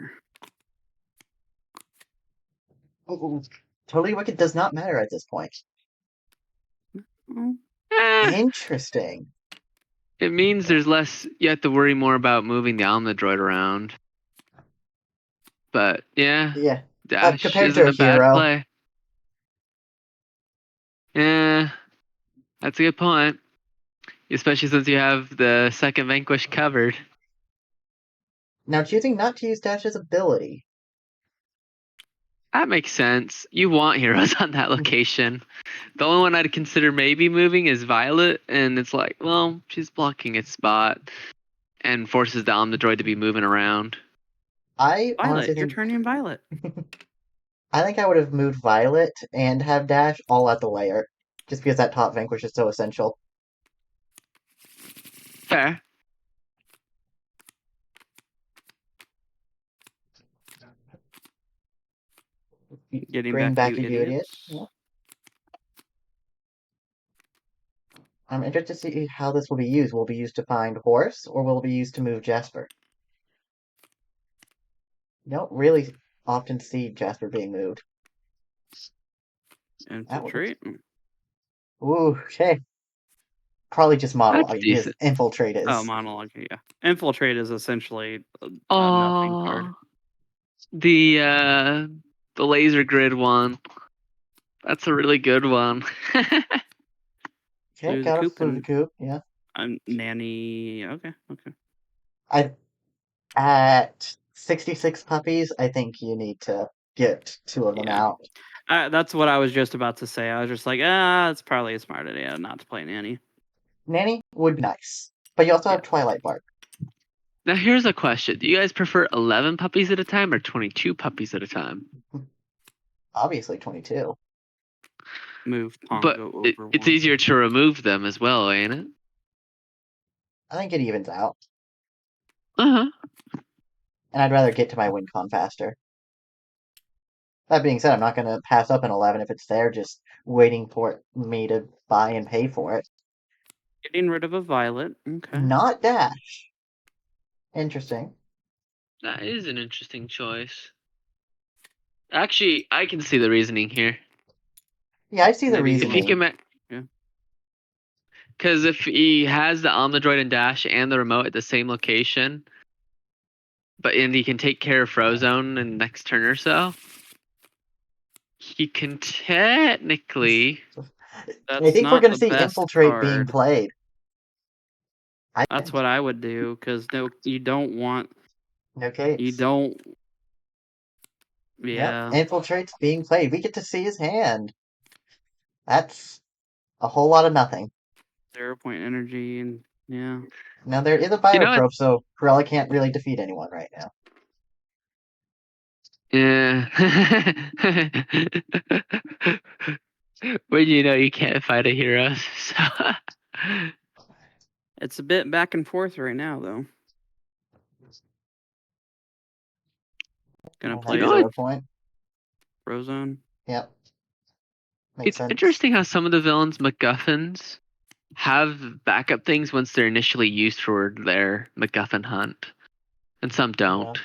ooh, Totally Wicked does not matter at this point. Oh, Interesting. It means there's less. You have to worry more about moving the Omnidroid around. But yeah, Yeah. Dash Compared to isn't a a bad hero. play. Yeah, that's a good point. Especially since you have the second Vanquish covered. Now, choosing not to use Dash's ability. That makes sense. You want heroes on that location. The only one I'd consider maybe moving is Violet, and it's like, well, she's blocking its spot and forces the Omnidroid to be moving around. I honestly Violet, you're think turning Violet. I think I would have moved Violet and have Dash all at the layer, just because that top Vanquish is so essential. Fair. Getting Bring back, back you you idiot. idiots. Yeah. I'm interested to see how this will be used. Will it be used to find Horse, or will it be used to move Jasper? You don't really often see Jasper being moved. That would Infiltrate. Ooh, okay. Probably just That's monologuing because decent. Infiltrate is. Oh, monologue. Yeah, infiltrate is essentially a nothing card. Oh, the laser grid one. That's a really good one. Okay, Flew the gotta coop flew the and coop, yeah. nanny. Okay. I At 66 puppies, I think you need to get 2 of them Yeah. out. That's what I was just about to say. I was just like, it's probably a smart idea not to play nanny. Nanny would be nice. But you also have Yeah. Twilight Bark. Now here's a question: do you guys prefer 11 puppies at a time or 22 puppies at a time? Obviously 22. Move But Pongo over it's one. easier to remove them as well, ain't it? I think it evens out. Uh huh. And I'd rather get to my win con faster. That being said, I'm not going to pass up an 11 if it's there, just waiting for me to buy and pay for it. Getting rid of a violet. Okay. Not Dash. Interesting. That is an interesting choice. Actually, I can see the reasoning here. Yeah, I see the Maybe If he reasoning. can, Yeah. because if he has the Omnidroid and Dash and the remote at the same location, and he can take care of Frozone in the next turn or so, he can technically. I That's think we're not going the to see best Infiltrate being card. played. That's what I would do because no, you don't want. No capes. You don't. Yep, Yeah. Infiltrate's being played. We get to see his hand. That's a whole lot of nothing. 0 point energy and yeah. Now there is a You know what? Bioprobe, so Corella can't really defeat anyone right now. Yeah. When you know you can't fight a hero, so. It's a bit back and forth right now though. Gonna Well, play that's know a what? 0 point. Frozone. Yep. Makes It's sense. interesting how some of the villains' MacGuffins have backup things once they're initially used for their MacGuffin hunt, and some don't.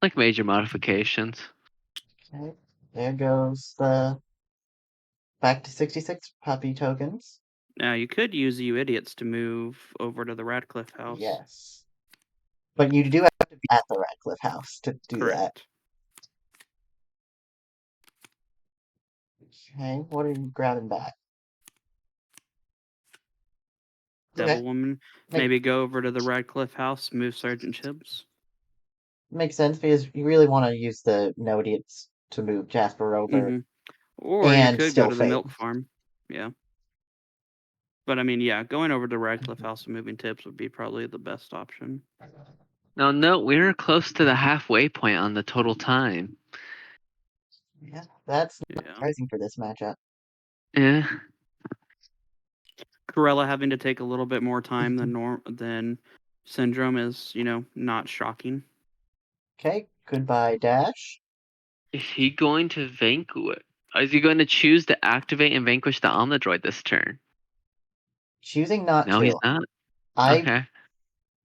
Like major modifications. Okay, there goes the back to 66 puppy tokens. Now you could use you idiots to move over to the Radcliffe house. Yes. But you do have to be at the Radcliffe house to do that. Correct. Okay, what are you grabbing back? Devil Okay, Woman. Maybe go over to the Radcliffe house, move Sergeant Chibbs. makes sense because you really want to use the no idiots to move Jasper over Or you and could still go to the fade. milk farm. Yeah. But I mean, yeah, going over to the Radcliffe house and moving Tibbs would be probably the best option. Now, note we're close to the halfway point on the total time. Yeah, that's not Yeah. surprising for this matchup. Yeah. Corella having to take a little bit more time than Syndrome is, not shocking. Okay, goodbye, Dash. Is he going to vanquish? Is he going to choose to activate and vanquish the Omnidroid this turn? Choosing not No, to. he's not. I Okay.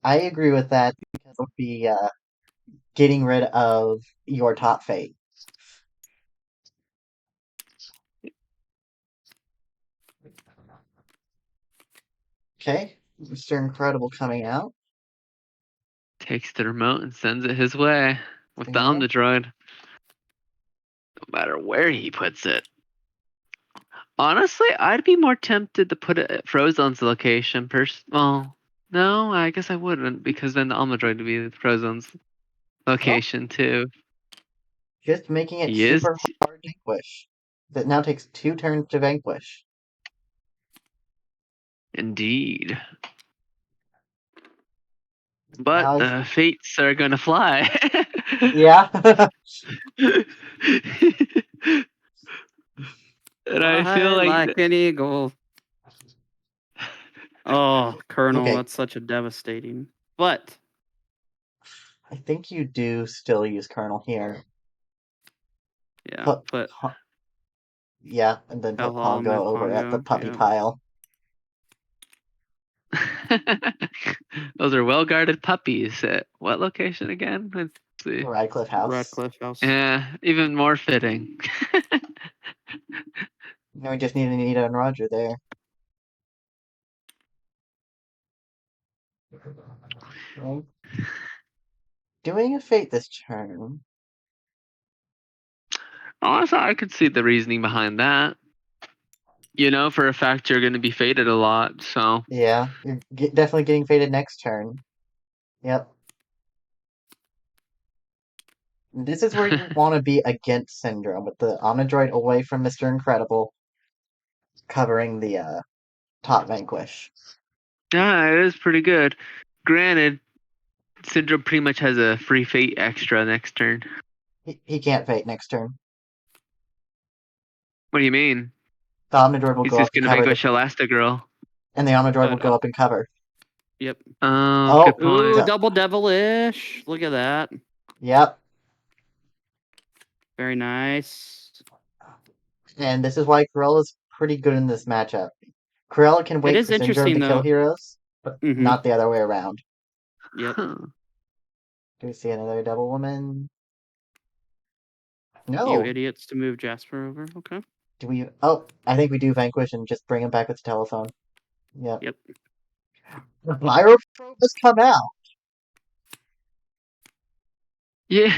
I agree with that because it would be getting rid of your top fate. Okay, Mr. Incredible coming out. Takes the remote and sends it his way with the Yeah. Omnidroid. No matter where he puts it. Honestly, I'd be more tempted to put it at Frozone's location. Well, no, I guess I wouldn't because then the Omnidroid would be Frozone's location too. Just making it He is. super hard to vanquish. That now takes 2 turns to vanquish. Indeed. But Now the fates are gonna fly. yeah. And I feel like an eagle. Oh, Colonel, Okay. that's such a devastating. But I think you do still use Colonel here. yeah, Yeah, and then put Hellhall, Pongo move over at the Pongo, puppy yeah. pile. those are well guarded puppies. At what location again? Let's see. Radcliffe House. Radcliffe house. Yeah, even more fitting. Now we just need Anita and Roger there. Okay. Doing a fate this turn. Honestly, I could see the reasoning behind that. For a fact you're going to be faded a lot, so. Yeah, you're definitely getting faded next turn. Yep. This is where you want to be against Syndrome, with the Omnidroid away from Mr. Incredible, covering the top vanquish. Yeah, it is pretty good. Granted, Syndrome pretty much has a free fate extra next turn. He can't fate next turn. What do you mean? The Omnidroid will He's go up just and going to cover vanquish Elastigirl. and the Omnidroid will go up and cover. Yep. Oh, good point. Ooh, double devilish. Look at that. Yep. Very nice. And this is why Corella's pretty good in this matchup. Corella can wait is for Syndrome interesting, to kill though. heroes, but Mhm. not the other way around. Yep. Huh. Do we see another Devil Woman? No. You idiots to move Jasper over. Okay. Do we? Oh, I think we do vanquish and just bring him back with the telephone. Yep. Yep. The Pyroprobe has come out. Yeah.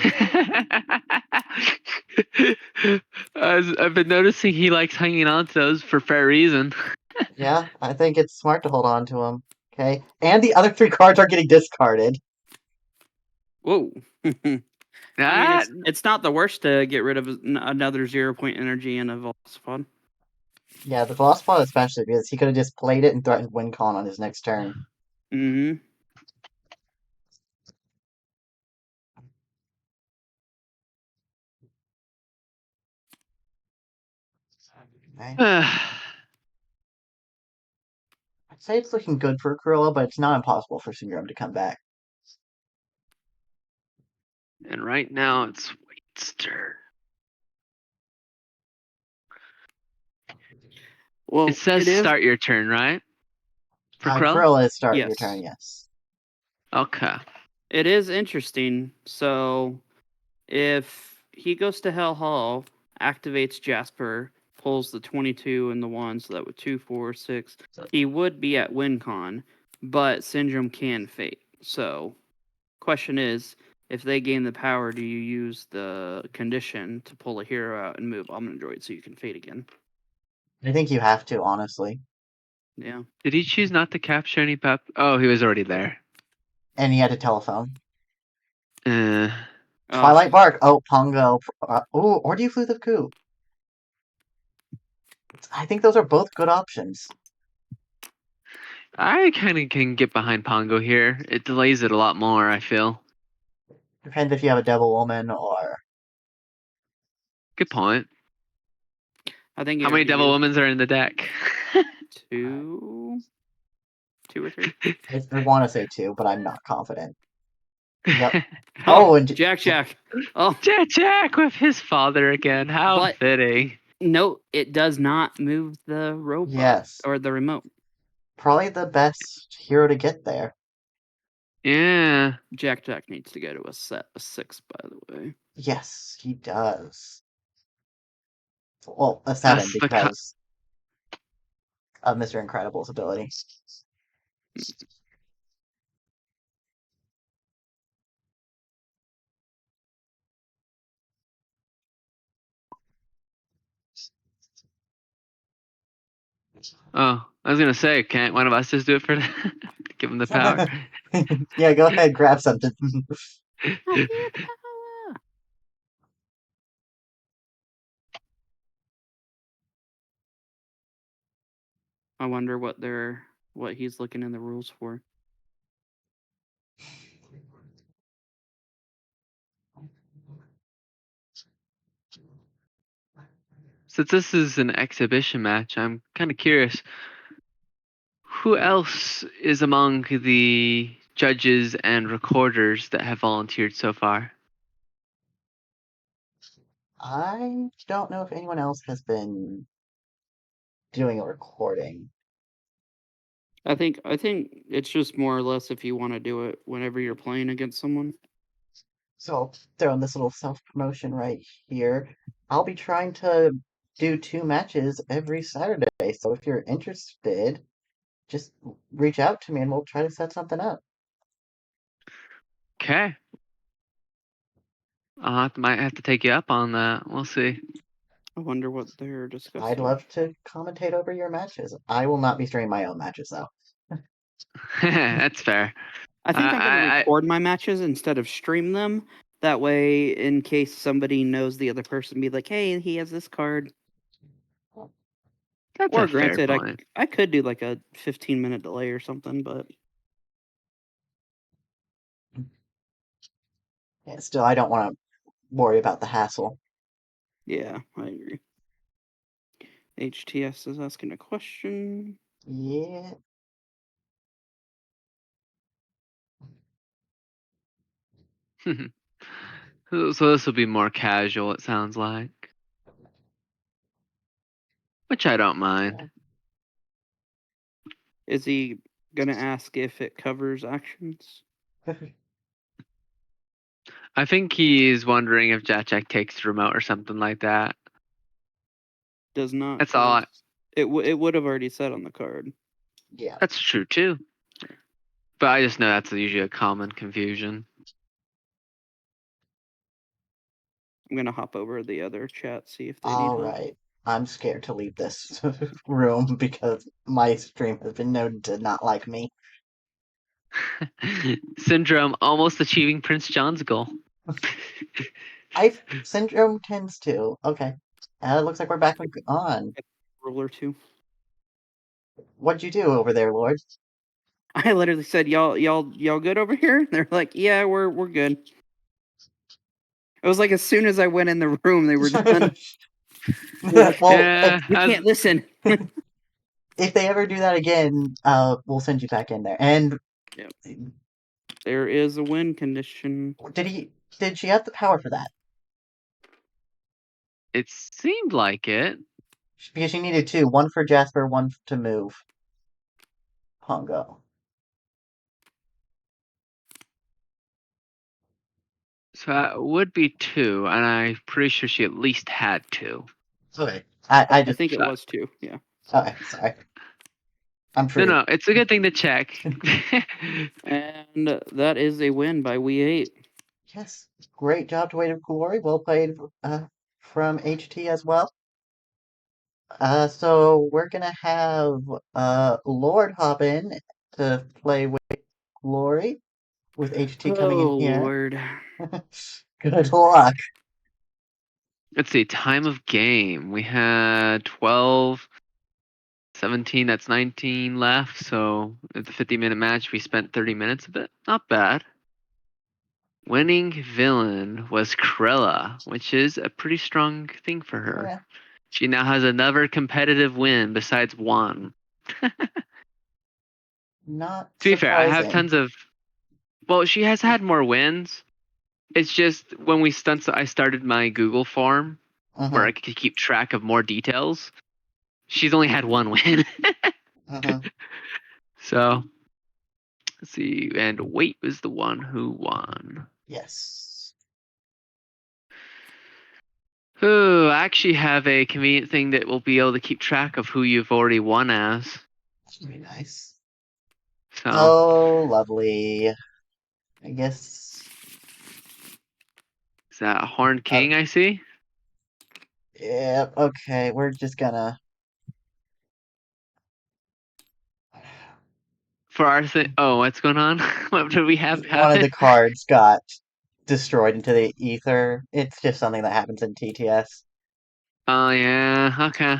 I've been noticing he likes hanging on to those for fair reason. Yeah, I think it's smart to hold on to him. Okay, and the other 3 cards are getting discarded. Whoa. I That mean, it's not the worst to get rid of another 0-point energy in a Velocipod. Yeah, the Velocipod especially, because he could have just played it and threatened WinCon on his next turn. Mm-hmm. Okay. I'd say it's looking good for Cruella, but it's not impossible for Syndrome to come back. and right now it's Wade's turn. Well, It says start your turn, right? For Krell? Cruella is starting your Yes. turn, yes. Okay. It is interesting. So if he goes to Hell Hall, activates Jasper, pulls the 22 and the 1, so that would 2, 4, 6. He would be at WinCon, but Syndrome can fate. So, question is, if they gain the power, do you use the condition to pull a hero out and move Omnidroid so you can fate again? I think you have to, honestly. Yeah. Did he choose not to capture any pep? Oh, he was already there. And he had a telephone. Uh, Twilight Bark. Oh, Pongo. Or do you Flute of Coup? I think those are both good options. I kind of can get behind Pongo here. It delays it a lot more, I feel. Depends if you have a Devil Woman or... Good point. I think How it many would be Devil Womans are in the deck? 2 or 3. I want to say 2, but I'm not confident. Yep. Oh, and Jack. Oh, Jack with his father again. How But- fitting. no, it does not move the robot yes. or the remote. Probably the best hero to get there. Yeah. Jack needs to go to a 6, by the way. Yes, he does. Well, a 7 That's the because of Mr. Incredible's ability. Oh, I was gonna say, can't one of us just do it for give him the power? Yeah, go ahead, grab something. I wonder what he's looking in the rules for. Since this is an exhibition match, I'm kind of curious. Who else is among the judges and recorders that have volunteered so far? I don't know if anyone else has been doing a recording. I think it's just more or less if you want to do it whenever you're playing against someone. So I'll throw in this little self-promotion right here. I'll be trying to do 2 matches every Saturday, so if you're interested, just reach out to me and we'll try to set something up. Okay. Might have to take you up on that. We'll see. I wonder what they're discussing. I'd love to commentate over your matches. I will not be streaming my own matches, though. That's fair. I think I'm going to I- record my matches instead of stream them. That way, in case somebody knows the other person, be like, "Hey, he has this card." That's Or a fair granted, point. I could do like a 15-minute delay or something, but Yeah, still, I don't want to worry about the hassle. yeah, I agree. HTS is asking a question. Yeah. So this will be more casual, it sounds like. Which I don't mind. Is he going to ask if it covers actions? I think he's wondering if Jack takes the remote or something like that. Does not. That's all. It would have already said on the card. Yeah. That's true too. But I just know that's usually a common confusion. I'm going to hop over to the other chat, see if they need All help. right. I'm scared to leave this room because my stream has been known to not like me. Syndrome almost achieving Prince John's goal. Syndrome tends to. Okay. Looks like we're back on. Ruler 2. What'd you do over there, Lord? I literally said, y'all good over here? They're like, yeah, we're good. It was like as soon as I went in the room, they were done. Well, Yeah, You can't listen. if they ever do that again, we'll send you back in there. And Yep. There is a win condition. did she have the power for that? it seemed like it. Because she needed 2, one for Jasper, one to move Pongo. So that would be 2, and I'm pretty sure she at least had 2. Okay. I I just think it so- was 2. Yeah. okay, sorry. I'm No, sure. no, it's a good thing to check. And that is a win by We 8. Yes. Great job to Weight of Glory. Well played from HT as well. So we're gonna have Lord hop in to play with Glory with HT coming in Oh, here. Lord. Good luck. Let's see, time of game. We had 12, 17, that's 19 left. So at the 50-minute match, we spent 30 minutes of it. Not bad. Winning villain was Krilla, which is a pretty strong thing for her. Yeah. She now has another competitive win besides one. Not To be fair, I have surprising. tons of. Well, she has had more wins. It's just when I started my Google form where I could keep track of more details. She's only had one win. So let's see. And Wait was the one who won. Yes. Ooh, I actually have a convenient thing that will be able to keep track of who you've already won as. Very nice. So Oh, lovely. I guess. is that Horn King I see? Yeah, okay, we're just gonna. For our thing. Oh, what's going on? What do we have One of happen? the cards got destroyed into the ether. It's just something that happens in TTS. Oh yeah. Okay.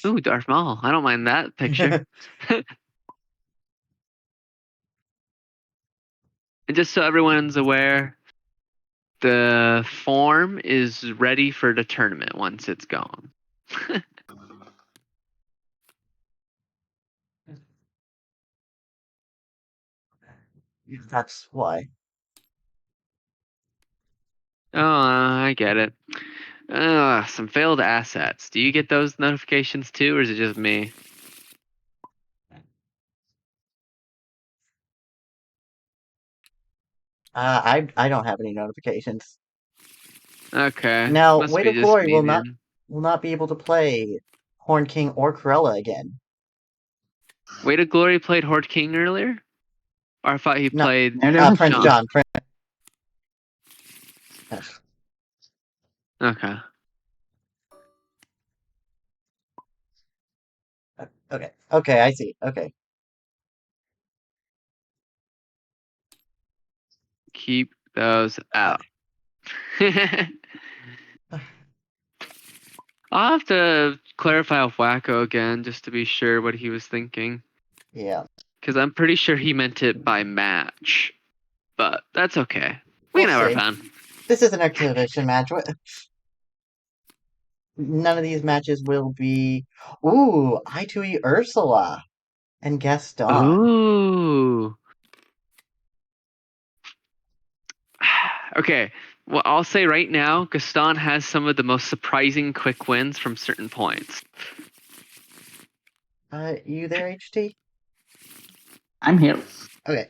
Ooh, Darth Maul. I don't mind that picture. And just so everyone's aware, the form is ready for the tournament once it's gone. That's why. Oh, I get it. Some failed assets. Do you get those notifications too, or is it just me? I don't have any notifications. Okay. Now, Must Weight be of just Glory me will then. not be able to play Horn King or Corella again. Weight of Glory played Horde King earlier? Or I thought he No, played No, no. Prince Sean. John. Okay. Okay. Okay, I see. Okay. Keep those out. I'll have to clarify with Wacko again just to be sure what he was thinking. Yeah. Because I'm pretty sure he meant it by match. But that's okay. We We'll can have our see. fun. This is an exhibition match. None of these matches will be. Ooh, I2E Ursula and Gaston. Ooh. Okay. Well, I'll say right now, Gaston has some of the most surprising quick wins from certain points. You there, HT? I'm here. Okay.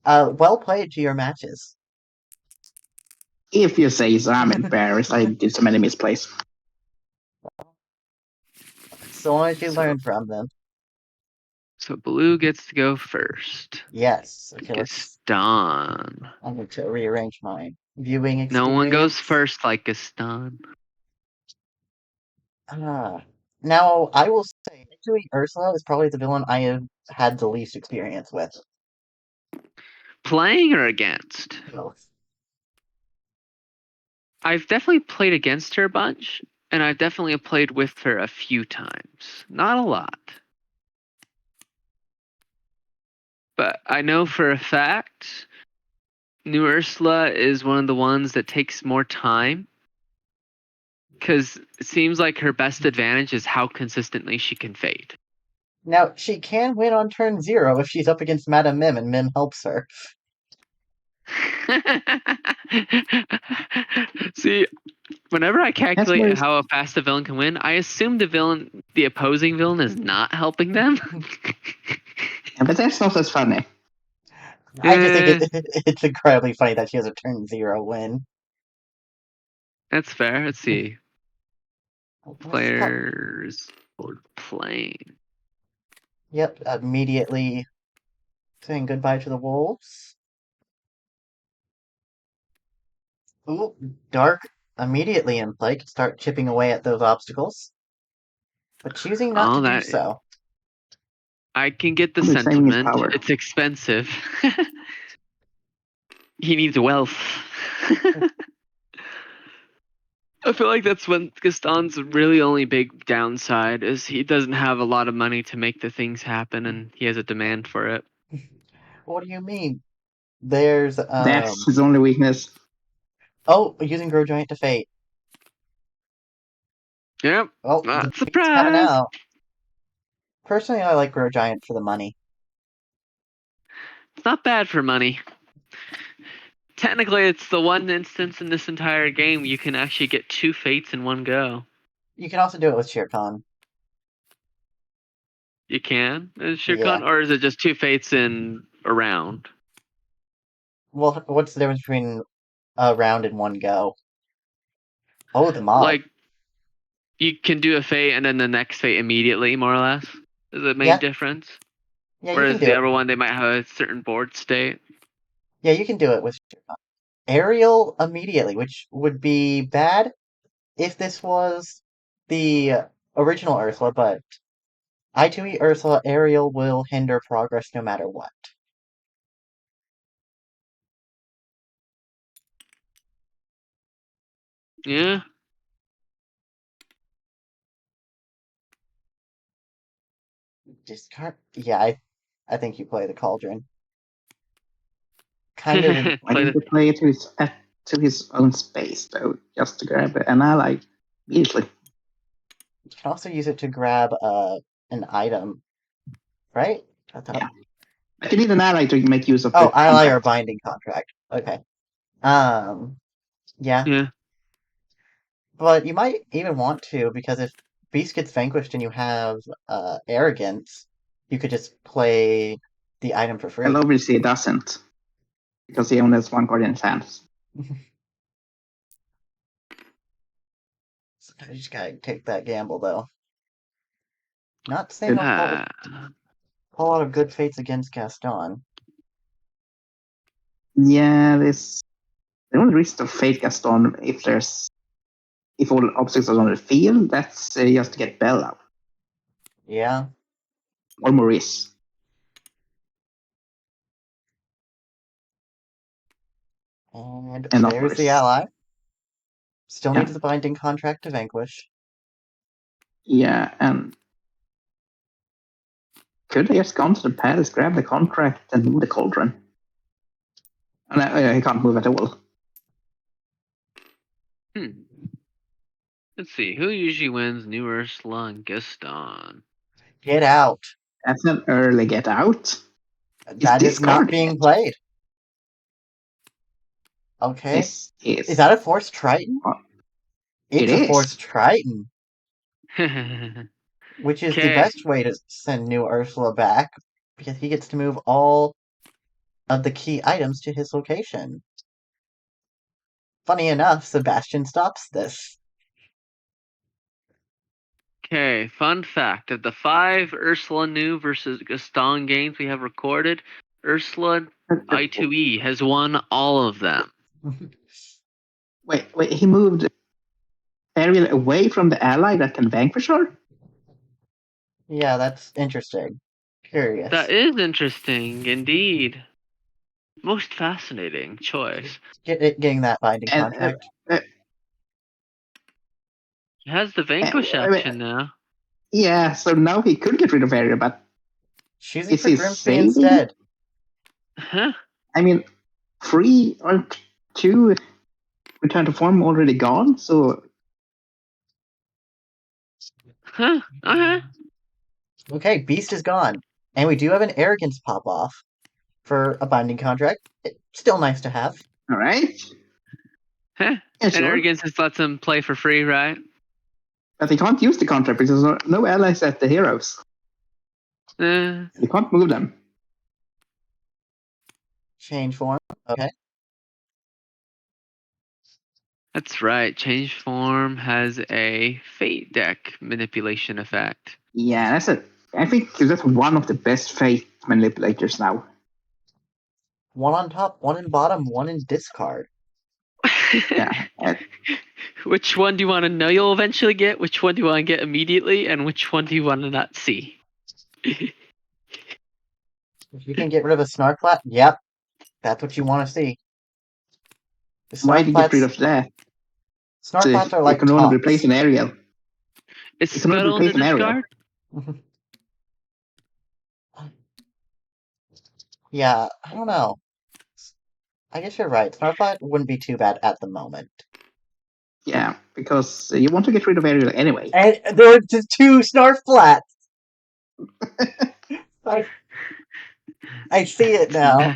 Well played to your matches. If you say so, I'm embarrassed. I did so many misplays. So long as you So- learn from them. So Blue gets to go first. Yes. Okay, let's. Gaston. I need to rearrange my viewing experience. No one goes first like Gaston. Now, I will say, actually, Ursula is probably the villain I have had the least experience with. Playing or against? Both. I've definitely played against her a bunch, and I've definitely played with her a few times. Not a lot. But I know for a fact, New Ursula is one of the ones that takes more time. Because it seems like her best advantage is how consistently she can fade. Now, she can win on turn 0 if she's up against Madame Mim and Mim helps her. See, whenever I calculate where- how fast a villain can win, I assume the opposing villain, is not helping them. Yeah, but that's not as funny. I just think Eh, it's incredibly funny that she has a turn 0 win. That's fair. Let's see. What's the Players playing. Yep, immediately saying goodbye to the wolves. Ooh, Dark immediately in play can start chipping away at those obstacles, but choosing not Oh, to do that so. I can get the Probably saving his sentiment. power. It's expensive. He needs wealth. I feel like that's when Gaston's really only big downside is he doesn't have a lot of money to make the things happen, and he has a demand for it. What do you mean? There's That's his only weakness. oh, using Grow Giant to Fate. Yep. Well, the Not fate's coming surprised. out. Personally, I like Grow Giant for the money. It's not bad for money. Technically, it's the one instance in this entire game you can actually get 2 fates in one go. You can also do it with Shere Khan. You can? Is Yeah. Shirkan? Or is it just 2 fates in a round? Well, what's the difference between a round and one go? Oh, the mob. Like, you can do a fate and then the next fate immediately, more or less? Is the main Yeah. difference? Yeah, you can Whereas do the it. other one, they might have a certain board state. Yeah, you can do it with Shere Khan. Ariel immediately, which would be bad if this was the original Ursula, but I2E Ursula Ariel will hinder progress no matter what. Yeah. Discard. Yeah, I think you play the Cauldron. Kind of. Why Play didn't the, he play it to his own space though, just to grab an ally immediately? You can also use it to grab an item, right? I thought. Yeah. But you need an ally to make use of Oh, the ally or contract. binding contract. Okay. Yeah. yeah. But you might even want to, because if Beast gets vanquished and you have arrogance, you could just play the item for free. Well, obviously he doesn't, because he only has one card in his hands. Sometimes you just gotta take that gamble, though. Not saying I'll Ah. pull out of good fates against Gaston. Yeah, this the only risk of Fate Gaston if all obstacles are on the field, that's just to get Bell out. Yeah. Or Maurice. And And not there's the Maurice. ally. Still Yeah. needs the binding contract to vanquish. Yeah, and could have just gone to the palace, grab the contract, and move the cauldron. And I can't move at all. Let's see. Who usually wins New Ursula and Gaston? Get out. That's an early get out. That is not discarding being it. played. Okay. This is. Is that a Force Triton? It's It a is. Force Triton, Okay. which is the best way to send New Ursula back, because he gets to move all of the key items to his location. Funny enough, Sebastian stops this. Okay, fun fact. Of the 5 Ursula New versus Gaston games we have recorded, Ursula I2E has won all of them. Wait, he moved Ariel away from the ally that can vanquish her? Yeah, that's interesting. Curious. That is interesting, indeed. Most fascinating choice. Getting that binding And, contract. It has the vanquish action now. Yeah, so now he could get rid of Ariel, but Choosing is for he Grimsby saving? instead. Huh? I mean, 3 or 2 return to form already gone, so Huh? Okay. Okay, Beast is gone. And we do have an Arrogance pop off. for a binding contract. It's still nice to have. All right. Heh. Yeah, And sure. arrogance just lets him play for free, right? But they can't use the contract because there's no allies at the heroes. Eh, They can't move them. Change form. Okay. that's right. Change form has a fate deck manipulation effect. Yeah, I think that's one of the best fate manipulators now. One on top, one in bottom, one in discard. Yeah. Which one do you want to know you'll eventually get? Which one do you want to get immediately? And which one do you want to not see? If you can get rid of a Snarflat, yep. That's what you want to see. The Why did you get rid Snarflats, of that? Snarflats are You like can only tops. replace an aerial. Is You can only Scuttle in the replace an aerial. discard? Yeah, I don't know. I guess you're right. Snarflat wouldn't be too bad at the moment. Yeah, because you want to get rid of aerial anyway. And there are just 2 Snarflats! I see it now.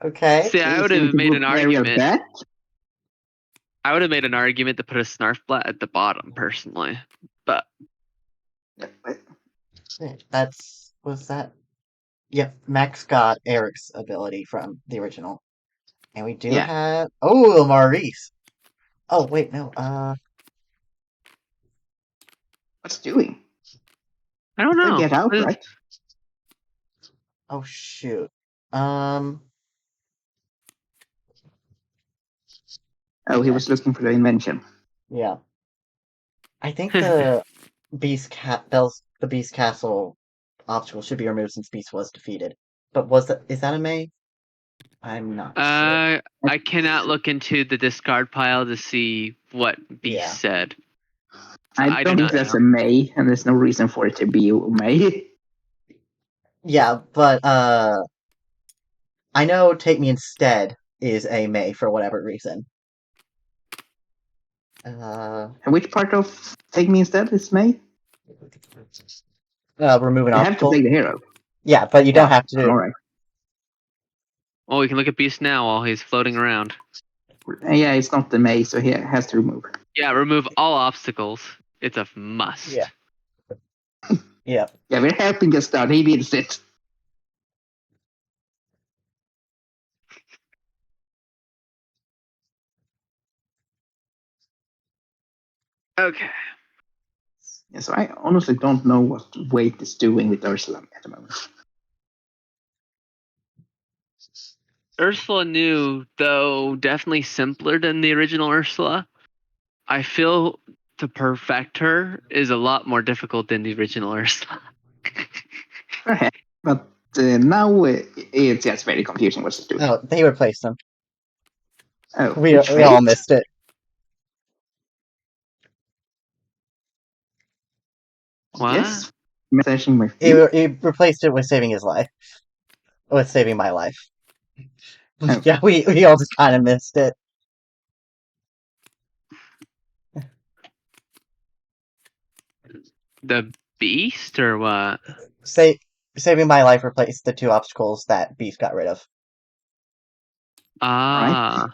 Okay. See, I Okay, would so we have can made move an aerial argument. back. I would have made an argument to put a Snarfblat at the bottom, personally. But Was that? Yep, Max got Eric's ability from the original. And we do Yeah. have... Oh, Maurice! Oh, wait, no, What's it doing? I don't They know. get out, What is- right? Oh, shoot. Oh, he was looking for the invention. Yeah. I think the the Beast Castle obstacle should be removed since Beast was defeated. But is that a May? I'm not sure. I cannot look into the discard pile to see what Beast Yeah. said. So I I do don't think not that's know. a May, and there's no reason for it to be a May. Yeah, but I know Take Me Instead is a May for whatever reason. And which part of Take Me Instead is May? Remove an You have to obstacle. play the hero. Yeah, but you don't have to do. Alright. Oh, we can look at Beast now while he's floating around. Yeah, it's not the May, so he has to remove. Yeah, remove all obstacles. It's a must. Yeah. Yeah. Yeah, we're helping Gaston. He needs it. Okay. Yeah, so I honestly don't know what Wait is doing with Ursula at the moment. Ursula new, though definitely simpler than the original Ursula. I feel to perfect her is a lot more difficult than the original Ursula. Perhaps. But now it's just very confusing what she's doing. Oh, they replaced them. Oh, We which all fate? missed it. What? Yes. Messaging my He feet. replaced it with saving his life. With saving my life. Oh. Yeah, we all just kind of missed it. The Beast or what? Saving my life replaced the 2 obstacles that Beast got rid of. Ah.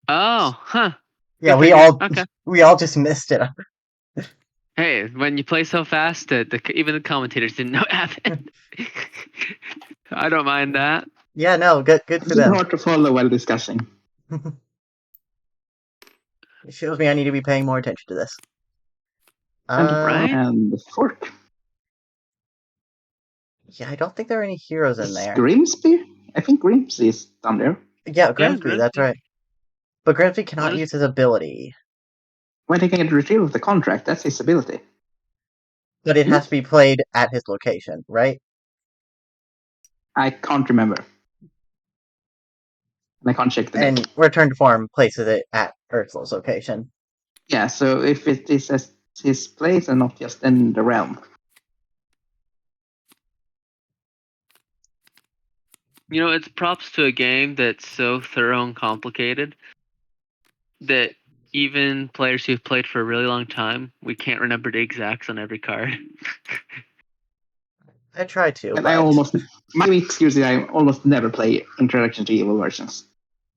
Oh, huh. Yeah, Good thinking. we all just missed it. Hey, when you play so fast that even the commentators didn't know it happened. I don't mind that. Yeah, no, good for It's them. hard to follow while discussing. It shows me I need to be paying more attention to this. Right? And the fork. Yeah, I don't think there are any heroes in Is there. Grimsby? I think Grimsby is down there. Yeah, Grimsby, that's Grimsby. right. But Grimsby cannot What is- use his ability. When they can get retrieval of the contract, that's his ability. But it has to be played at his location, right? I can't remember. And I can't check the And deck. Return to Form places it at Ursula's location. Yeah, so if it is at his place and not just in the realm. You know, it's props to a game that's so thorough and complicated that even players who've played for a really long time, we can't remember the exacts on every card. I try to, But but I almost my excuse is I almost never play Introduction to Evil versions.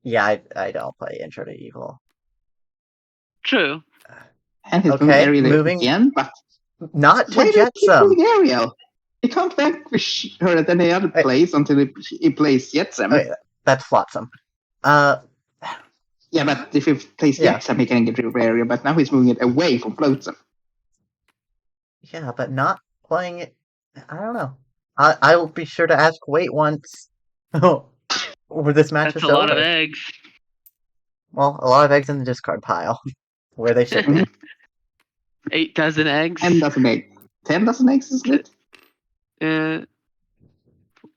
yeah, I don't play Intro to Evil. True. And he's moving Okay, Ariel moving again, but not why to do you keep Jetsam. moving Ariel? He can't vanquish her at any other Hey. place until he plays Jetsam. Okay, that's Flotsam. Yeah, but if he plays Yeah. Jetsam, he can get rid of Ariel, but now he's moving it away from Flotsam. Yeah, but not playing it. I don't know. I will be sure to ask Wait once. Where this match That's is a lot over. of eggs. Well, a lot of eggs in the discard pile, where they should be. 8 dozen eggs. 10 dozen eggs. 10 dozen eggs, isn't it? Yeah,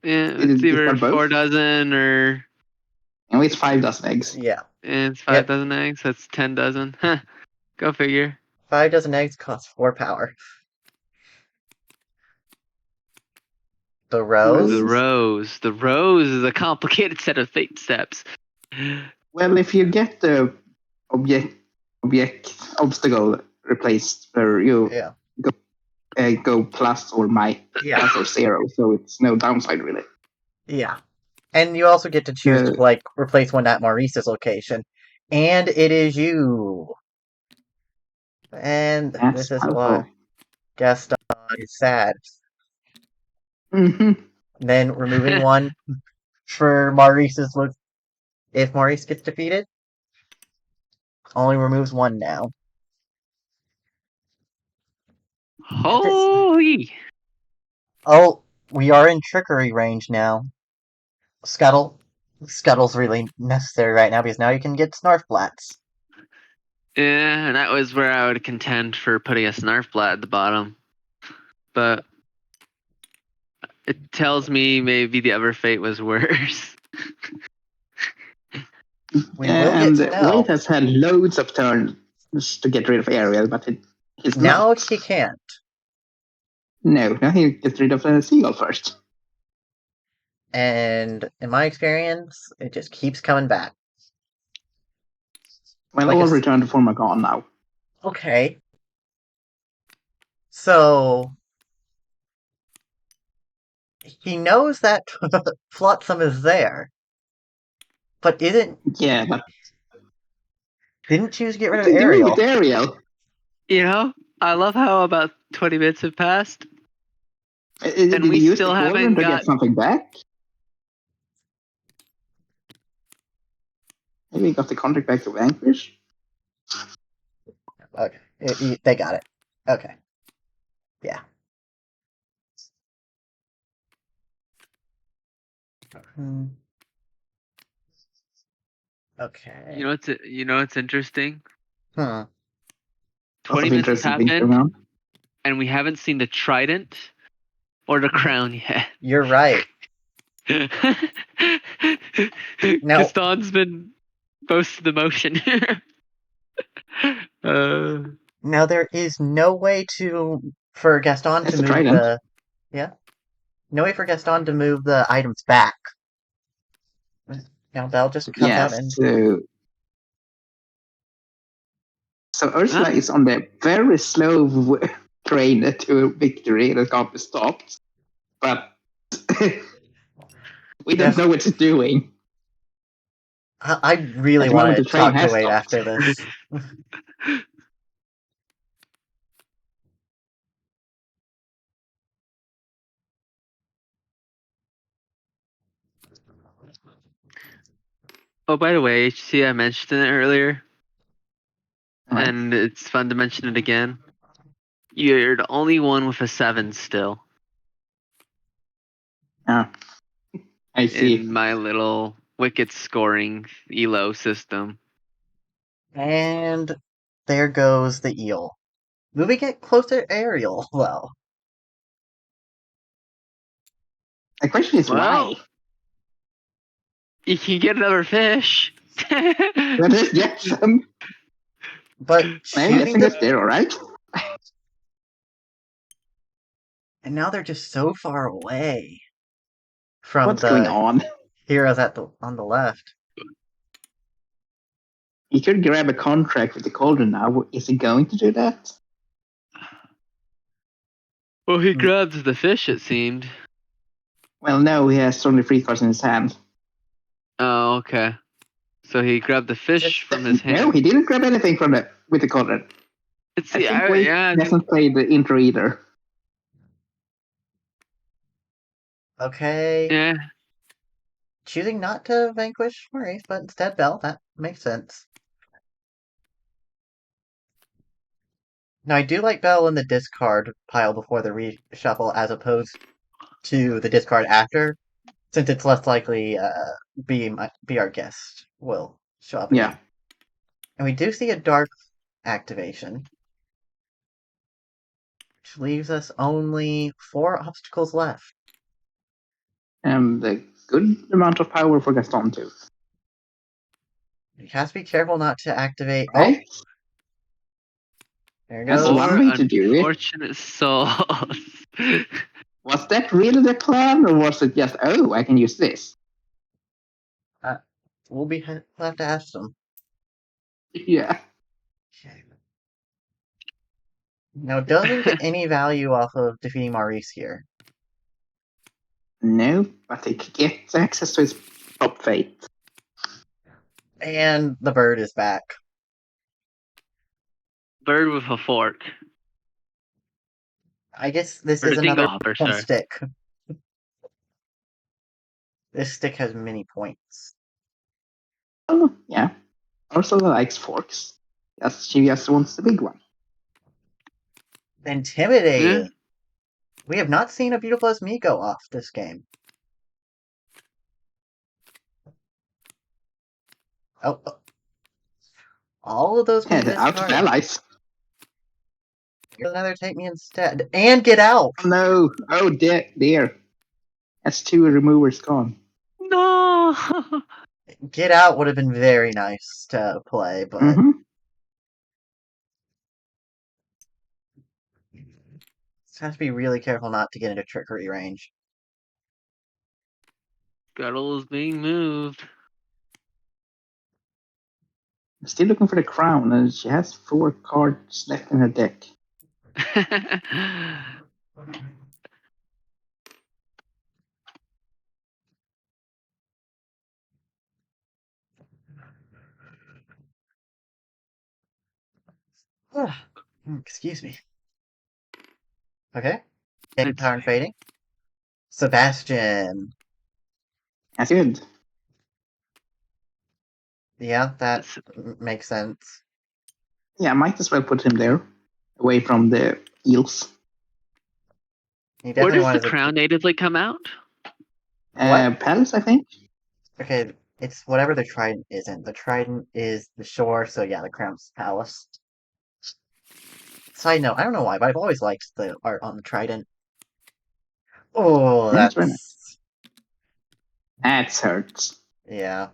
Did it's it either discard both? 4 dozen or No, it's 5 dozen eggs. Yeah, it's 5 Yep. dozen eggs. That's 10 dozen. Huh. Go figure. 5 dozen eggs cost 4 power. The rose. The rose. The rose is a complicated set of fate steps. Well, if you get the object obstacle replaced, where you Yeah. go plus or Yeah. plus or 0, so it's no downside really. Yeah. And you also get to choose to like replace one at Maurice's location. And it is you. And That's this is powerful. why Gaston is sad. Mm-hmm. Then removing one for Maurice's look. If Maurice gets defeated, only removes one now. Holy! Oh, we are in trickery range now. Scuttle's really necessary right now because now you can get Snarflats. Yeah, and that was where I would contend for putting a Snarfblat at the bottom. But it tells me maybe the other fate was worse. We will get to know. Wade has had loads of turns to get rid of Ariel, but he's Now not. he can't. No, now he gets rid of the Seagull first. And in my experience, it just keeps coming back. Well, Like all a s- return to form are gone now. Okay. So he knows that Flotsam is there. But Yeah, but didn't choose to get rid what of to do Ariel. with Ariel? You know, I love how about 20 minutes have passed. Did we he use still the haven't cauldron to got- get something back? Maybe he got the contract back to Vanquish? Okay. They got it. Okay. Yeah. Hmm. Okay. You know what's interesting? Hmm. 20 Lots of minutes has interesting things going happened, on. and we haven't seen the trident or the crown yet. You're right. Now- Gaston's been most of the motion. Now there is no way for Gaston That's to a move trident. no way for Gaston to move the items back. Now Belle just comes out and So Ursula is on the very slow train to victory that can't be stopped. But we don't Yes. know what it's doing. I really At the want moment, to the train talk to has Wade stopped. after this. Oh, by the way, HC, I mentioned it earlier, Right. and it's fun to mention it again. You're the only one with a 7 still I see. in my little wicket scoring elo system. And there goes the eel. Moving it closer to Ariel, well. The question is Well, why? you can get another fish. That is Jetsam. But I'm shooting guessing the that's there, alright? and now they're just so far away from What's going on? heroes on the left. He could grab a contract with the cauldron now. Is he going to do that? Well, he grabs the fish, it seemed. Well, no, he has only 3 cards in his hand. Oh, okay. So he grabbed the fish from his hand. No, he didn't grab anything from with the cauldron. It's, I think yeah, Wade yeah, I think hasn't played the intro either. Okay. yeah. Choosing not to vanquish Maurice, but instead Bell. That makes sense. Now, I do like Bell in the discard pile before the reshuffle as opposed to the discard after, since it's less likely be our guest will show up Yeah. again. And we do see a dark activation, which leaves us only 4 obstacles left. And a good amount of power for Gaston, too. You have to be careful not to activate. Right? Oh, there That's goes. one way to do it. Unfortunate souls. Was that really the plan, or was it just, oh, I can use this? We'll have to ask them. Yeah. Okay. Now, doesn't get any value off of defeating Maurice here. No, but he gets access to his top fate. And the bird is back. Bird with a fork. I guess this Or is the another dinglehopper, one sorry. stick. This stick has many points. Oh, yeah. Ursula likes forks. Yes, she just wants the big one. Intimidating. Yeah. We have not seen a Beautiful as Me go off this game. Oh. All of those Yeah, being out of discarded. allies. Here's another take me instead. And get out! Oh, no. Oh, dear. That's 2 removers gone. No. Get out would have been very nice to play, but Mm-hmm. have to be really careful not to get into trickery range. Gretel is being moved. I'm still looking for the crown, and she has 4 cards left in her deck. Excuse me. Okay. Taking It's power and fading. Sebastian. That's good. Yeah, that It's- makes sense. Yeah, I might as well put him there, away from the eels. He Where definitely does the wanted crown natively come out? What? Palace, I think. Okay, it's whatever the trident isn't. The trident is the shore, so yeah, the crown's palace. Side note, I don't know why, but I've always liked the art on the trident. Oh, Yeah, it's very nice. that's... That hurts. Yeah.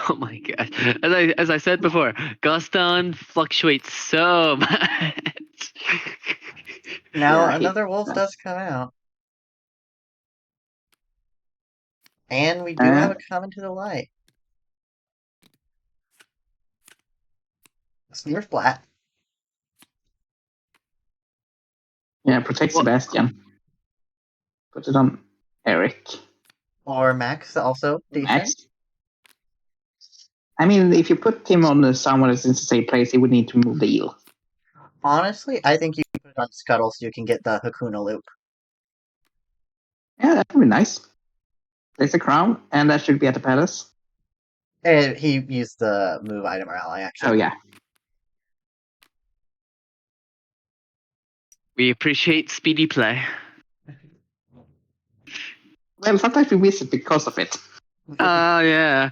Oh my god! As I said before, Gaston fluctuates so much. Now, Yeah, another wolf does come out. And we do Uh, have a come into the light. Smear flat. yeah, protect Well- Sebastian. Put it on Eric. Or Max, also decent. Max. I mean, if you put him on someone that's in the same place, he would need to move the eel. Honestly, I think you can put it on Scuttle so you can get the Hakuna loop. Yeah, that would be nice. There's the crown, and that should be at the palace. And he used the move item or ally, actually. Oh, yeah. We appreciate speedy play. Well, sometimes we miss it because of it. Oh yeah,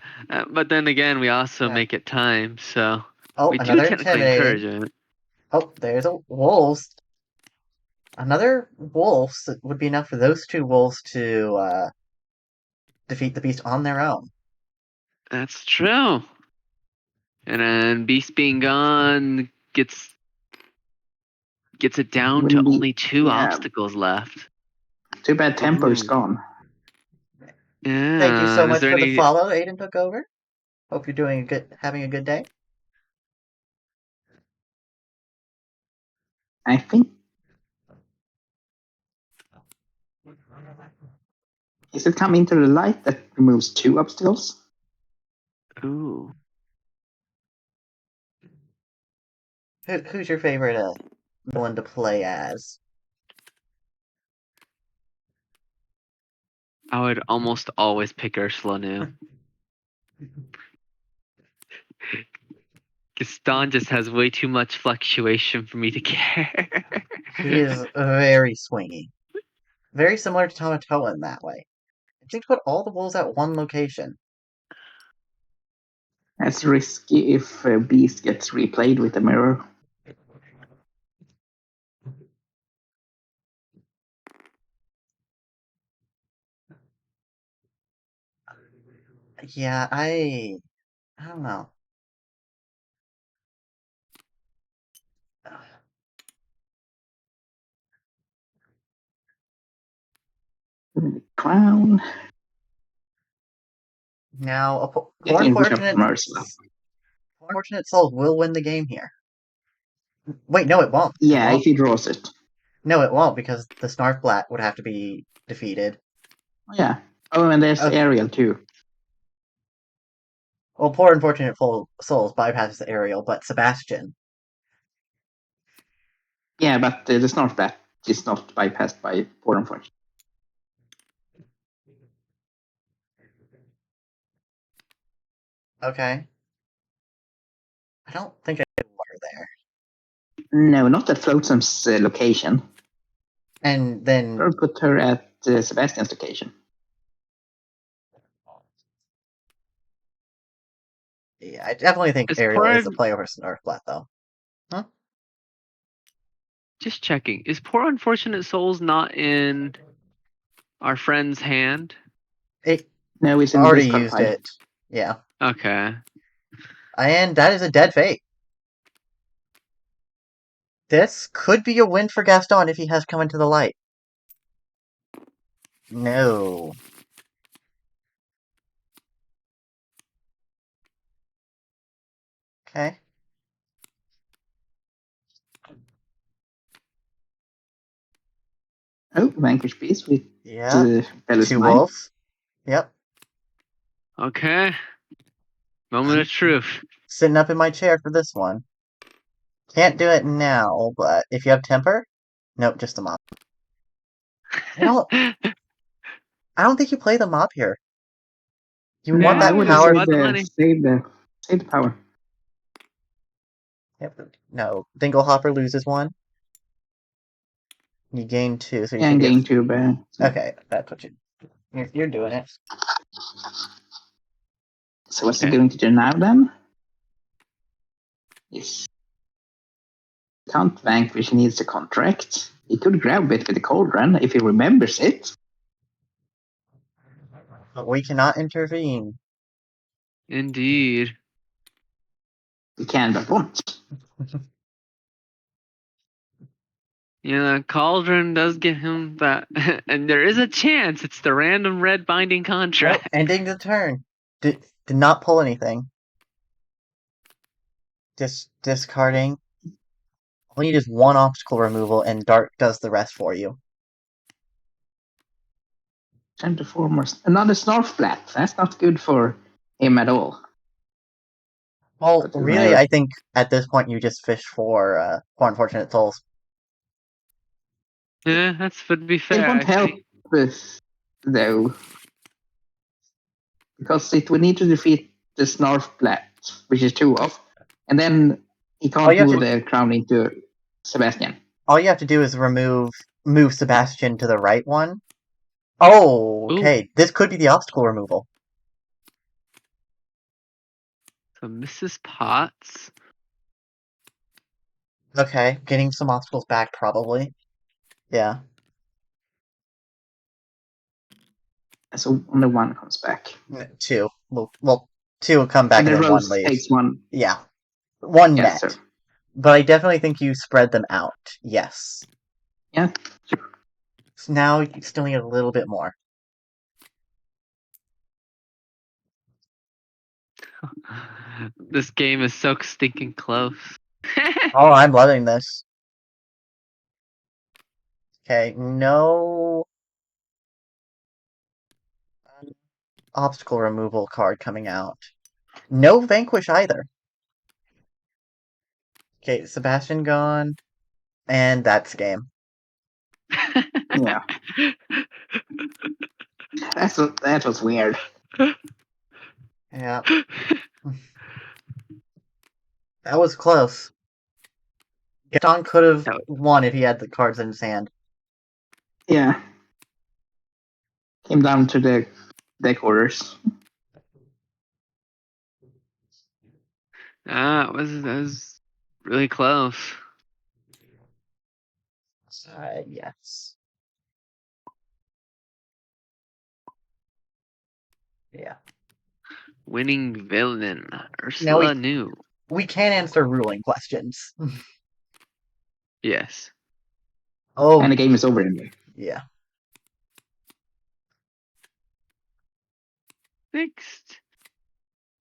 but then again, we also Yeah. make it time, so Oh, we do another technically encourage intimidating. it. Oh, there's a wolves. Another wolves would be enough for those 2 wolves to defeat the beast on their own. That's true. And then Beast being gone gets it down to Wouldn't be- only 2 yeah. obstacles left. Too bad Temper's Ooh. gone. Yeah. Thank you so is much there for the any- follow. Aiden took over. Hope you're having a good day. I think. Is it coming to the light that removes 2 obstacles? Ooh. Who's your favorite villain to play as? I would almost always pick Ursula new. Gaston just has way too much fluctuation for me to care. He is very swingy. Very similar to Tamatoa in that way. I think put all the wolves at one location. That's risky if Beast gets replayed with a mirror. Yeah, I don't know. Crown. Now, poor Getting rid of unfortunate, Ursula. unfortunate Souls will win the game here. Wait, no, it won't. It Yeah, won't. if he draws it. No, it won't because the Snarfblat would have to be defeated. Yeah. Oh, and there's Okay. Ariel too. Well, poor unfortunate Souls bypasses the aerial, but Sebastian. Yeah, but the Snarfblat is not bypassed by poor unfortunate. Okay. I don't think I did water there. No, not at Floatsam's location. And then Or put her at Sebastian's location. yeah, I definitely think Is aerial poor is the play over Snarfblat, though. just checking. Is poor unfortunate souls not in our friend's hand? It No, he's in already discard used pile. it. Yeah. Okay. And that is a dead fate. This could be a win for Gaston if he has come into the light. No. Okay. Oh, Vanquish Beast with Yeah. Bella's 2 Mind. wolves. Yep. Okay. Moment of truth. Sitting up in my chair for this one. Can't do it now, but if you have temper? Nope, just the mob. I don't think you play the mob here. You want I that would have power. What's money? saved the power. Yep. No. Dinglehopper loses 1. You gain 2, so you Yeah, should and be gain 2 back. Okay, that's what you're doing it. So what's he Okay. going to do now then? Yes. Can't vanquish, he needs a contract. He could grab it with the cauldron if he remembers it. But we cannot intervene. Indeed. He can but won't. Yeah, Cauldron does give him that, and there is a chance it's the random red binding Nope, contract. ending the turn. Did not pull anything. Discarding. All you need is 1 obstacle removal, and Dark does the rest for you. Time to foremost. Another Snarfblat. That's not good for him at all. Well, But really, whenever- I think at this point you just fish for Unfortunate Souls. Yeah, that's would be It fair. won't help Actually. with, though. Because it would need to defeat the Snarfblat, which is 2 off. And then he Oh, can't you have move to- the crown into Sebastian. All you have to do is move Sebastian to the right one. Oh, okay. This could be the obstacle removal. So Mrs. Potts. Okay, getting some obstacles back probably. Yeah. So only 1 comes back. 2. Well, 2 will come back And and the then 1 Rose leaves. takes 1. Yeah. 1 Yes, net. sir. But I definitely think you spread them out. Yes. Yeah. So now you still need a little bit more. This game is so stinking close. Oh, I'm loving this. Okay, no obstacle removal card coming out. No Vanquish either. Okay, Sebastian gone, and that's game. Yeah. That was weird. Yeah, that was close. Gaston could have That was- won if he had the cards in his hand. Yeah. Came down to the deck orders. that was really close. Yes. Yeah. Winning villain, Ursula knew. We can't answer ruling questions. Yes. Oh, And the game is over anyway. yeah. Next.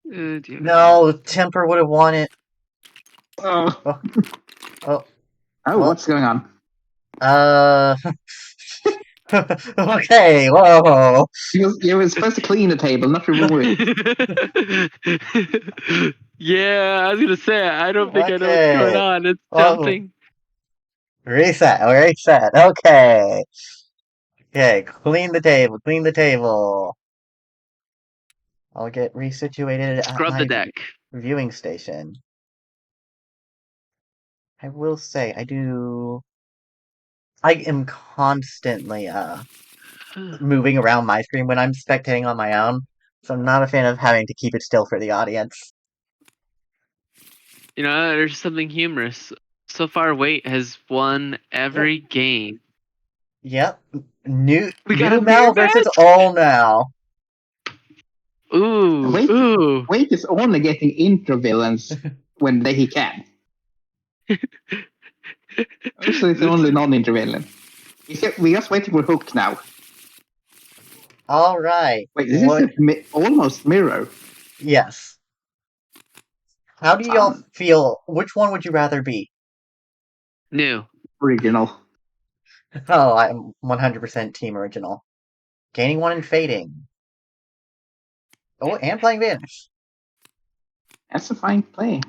Do you have No, Temper would have won it. Oh. Oh, oh, Oh, Well- what's going on? Okay, whoa. You were supposed to clean the table, not remove it. Yeah, I was gonna say I don't think I know what's Okay. going on. It's Oh. jumping. Reset, okay. Okay, clean the table. I'll get resituated at Scrub my the deck. viewing station. I will say, I am constantly, moving around my screen when I'm spectating on my own, so I'm not a fan of having to keep it still for the audience. You know, there's something humorous. So far, Wait has won every game. Yep. New We got a Mal mirror versus match? All Mal. Ooh, Wait. ooh. Wait is only getting intro villains when he can. Also, it's the only non-intro villain. We just waiting for Hook now. All right. Wait, this is almost mirror. Yes. How do y'all feel? Which one would you rather be? New. Original. Oh, I'm 100% team original. Gaining one and fading. Oh, and playing Villainous. That's a fine play.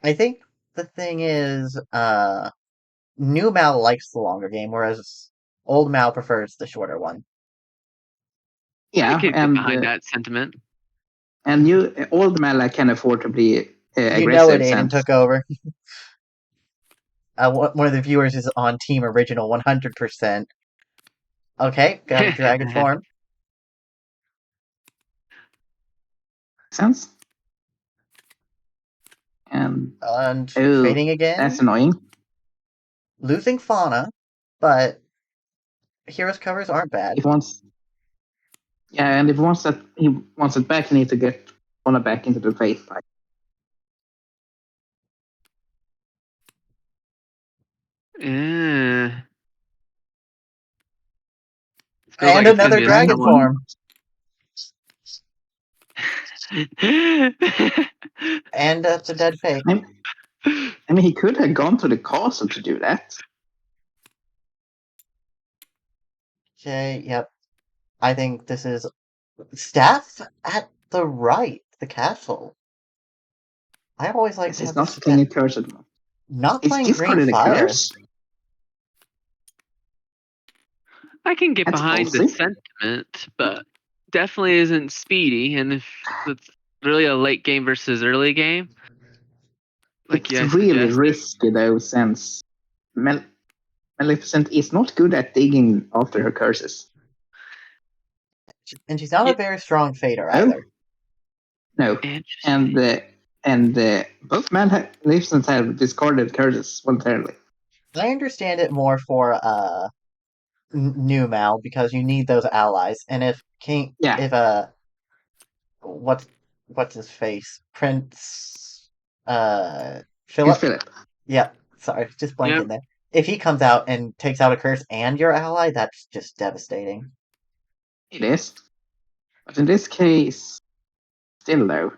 I think the thing is, new Mal likes the longer game, whereas old Mal prefers the shorter one. Yeah, I could get behind that sentiment. And old Mala can afford to be You know aggressive. it, Aiden Since took over. One of the viewers is on team original 100%. Okay, got a dragon form. sense. And And fading again. that's annoying. Losing fauna, but heroes covers aren't bad. If wants, yeah, and if he wants it back, he needs to get Fauna back into the faith fight. Yeah. And another dragon form. And that's a dead fake. I mean, he could have gone to the castle to do that. Okay, yep. I think this is staff at the right, the castle. I always like to He's have not the playing a curse at the moment. not He's playing discarded green a fire. curse. I can get That's behind the ballsy. sentiment, but definitely isn't speedy. And if it's really a late game versus early game, like It's really risky though, since Maleficent is not good at digging after her curses. And she's not a very strong fader either. No, and both Maleficents have discarded curses voluntarily. I understand it more for new Mal because you need those allies, and if what's his face, Prince Philip. Yeah, sorry, just blanked in there. If he comes out and takes out a curse and your ally, that's just devastating. It is, but in this case, still though.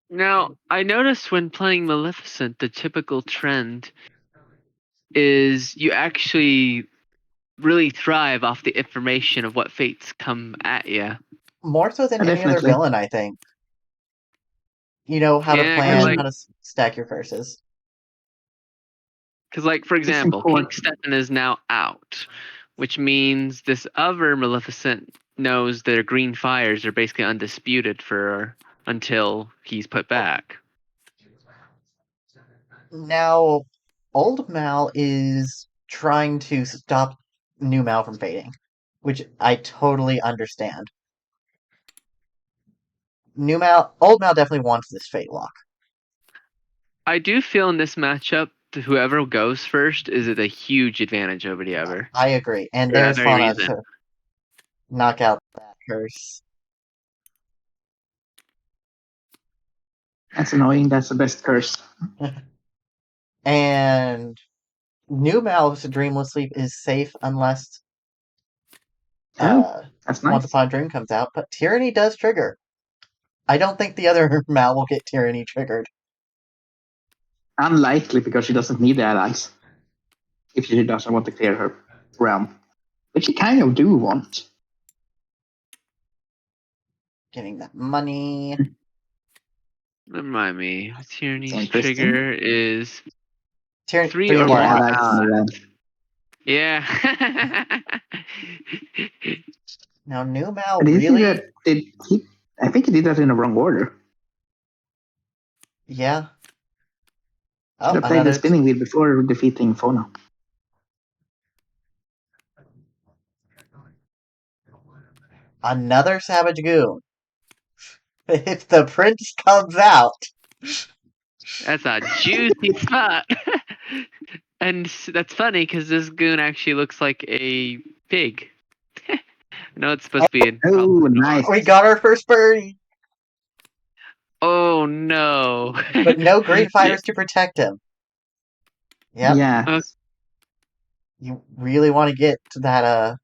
Now, I noticed when playing Maleficent, the typical trend is you actually really thrive off the information of what fates come at you. More so than Yeah, any other definitely. villain, I think. You know how to Yeah, 'cause, plan, like- how to stack your curses. Because, like, for It's example, King important. Stefan is now out, which means this other Maleficent knows their green fires are basically undisputed until he's put back. Now, old Mal is trying to stop new Mal from fading, which I totally understand. Old Mal definitely wants this fate lock. I do feel in this matchup, whoever goes first is at a huge advantage over the other. I agree, and For that there's very Fauna reason. to knock out that curse. That's annoying. That's the best curse. And new Mal's Dreamless Sleep is safe unless Oh, that's Once nice. Upon a Dream comes out, but Tyranny does trigger. I don't think the other Mal will get Tyranny triggered. Unlikely because she doesn't need the allies. If she doesn't want to clear her realm. But she kind of do want. Getting that money. Remind me, Tyranny's Interesting. trigger is Tyranny, 3 three or or more more allies allies. in the realm. Yeah. Now, new Mal But really. I think he did that in the wrong order. Yeah. Should Oh, have played the another. spinning wheel before defeating Fauna. Another Savage Goon. If the prince comes out. That's a juicy spot. And that's funny because this goon actually looks like a pig. No, it's supposed to be in. Oh, nice. We got our first birdie. Oh no. But no green Yeah. fighters to protect him. Yep. Yeah. You really want to get to that,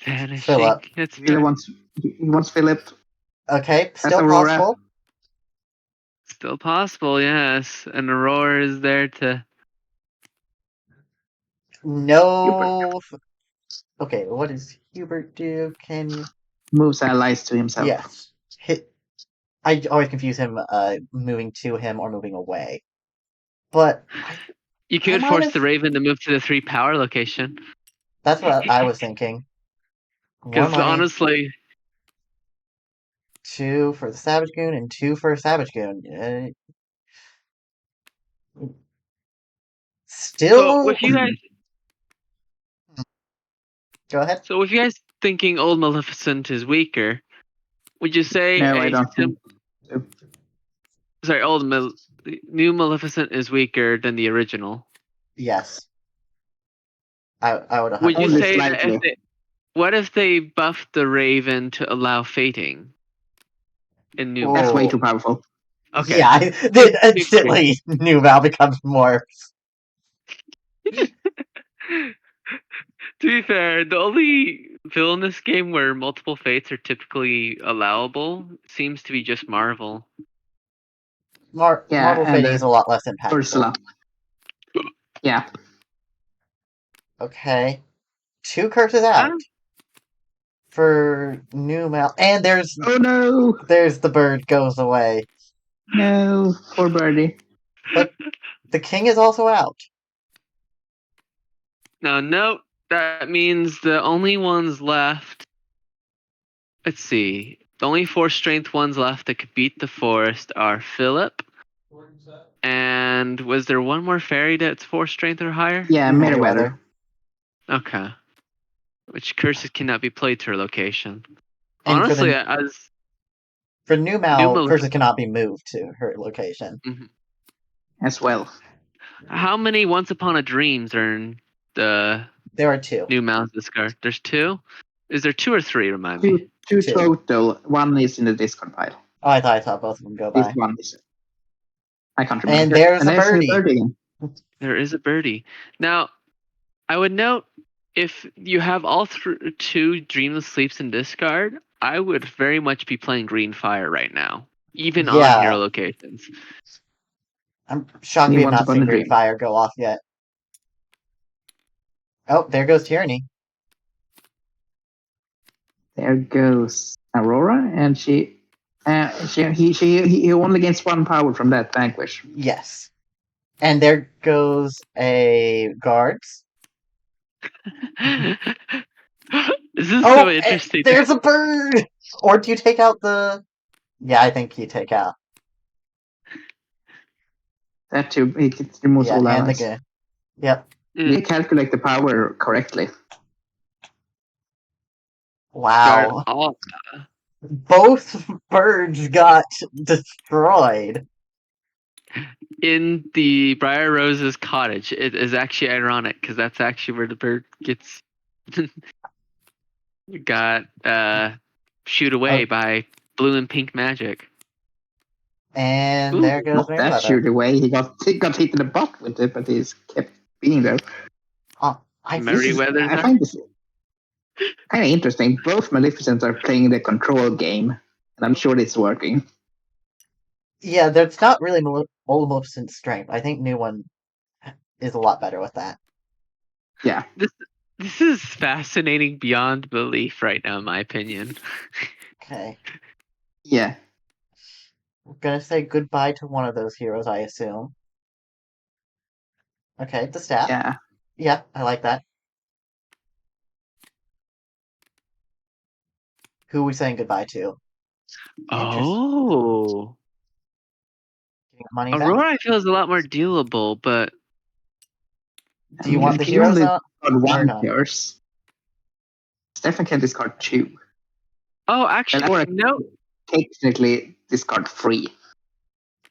Vanishing. Philip. That's He wants Philip. Okay, That's still Aurora. possible. still possible, yes. And Aurora is there to. No. Okay, what does Hubert do? Can you? Moves allies to himself. Yes. I always confuse him moving to him or moving away. But You could might force have- the Raven to move to the 3 power location. that's what I was thinking. More Because money. honestly, 2 for the Savage Goon and 2 for Savage Goon. Still. so if you guys, Go ahead. so if you guys thinking old Maleficent is weaker, would you say No, I don't think so. Sorry, new Maleficent is weaker than the original? Yes. I would. Would you Only say that slightly. what if they buffed the Raven to allow fating in new? That's way Oh. too powerful. Okay. Yeah, then instantly new Val becomes more. To be fair, the only villainous game where multiple fates are typically allowable seems to be just Marvel. Yeah, Marvel and fitting is a lot less impactful. Ursula. Yeah. Okay. 2 curses out Huh? for new Mal, and there's Oh no! the bird goes away. No, poor birdie. But the king is also out. No, that means the only ones left. Let's see. The only 4 strength ones left that could beat the forest are Philip. And was there one more fairy that's 4 strength or higher? Yeah, Meriwether. Okay. Which curses cannot be played to her location. And Honestly, for new Mal, New Mal- curses cannot be moved to her location. As well. how many Once Upon a Dreams are in the There are 2. new Mal's discard? There's 2? Is there 2 or 3, remind me? Two Two. total. One is in the Discord pile. Oh, I thought both of them go This by. one is. I can't remember. And there's a birdie. again. There is a birdie. Now, I would note, if you have all 2 Dreamless Sleeps in discard, I would very much be playing Green Fire right now. Even Yeah. on hero locations. I'm shocked You we have want not to put seen in a Green dream. Fire go off yet. Oh, there goes Tyranny. There goes Aurora, and he only gains 1 power from that vanquish. Yes. And there goes a guards. This is Oh, so interesting. there's a bird! Or do you take out the... Yeah, I think you take out. That too, it removes Yeah, all and the allies. game. Yep. You calculate the power correctly. Start Wow. off. Both birds got destroyed. In the Briar Rose's cottage. It is actually ironic because that's actually where the bird gets got shooed away by blue and pink magic. And Ooh, there goes Not that Merryweather. shoot away. He got hit in the butt with it, but he's kept being there. Merryweather's I find this kind of interesting. Both Maleficents are playing the control game, and I'm sure it's working. Yeah, there's not really old Maleficent's strength. I think new one is a lot better with that. Yeah. This is fascinating beyond belief right now, in my opinion. Okay. Yeah. We're gonna say goodbye to one of those heroes, I assume. Okay, the staff. Yeah. Yeah, I like that. Who are we saying goodbye to? Oh, Getting money back. Aurora I feel is a lot more dealable, but Do you want the if he heroes only out? got or one not? curse, Stefan can discard 2. oh, And actually, Aurora no, technically discard 3.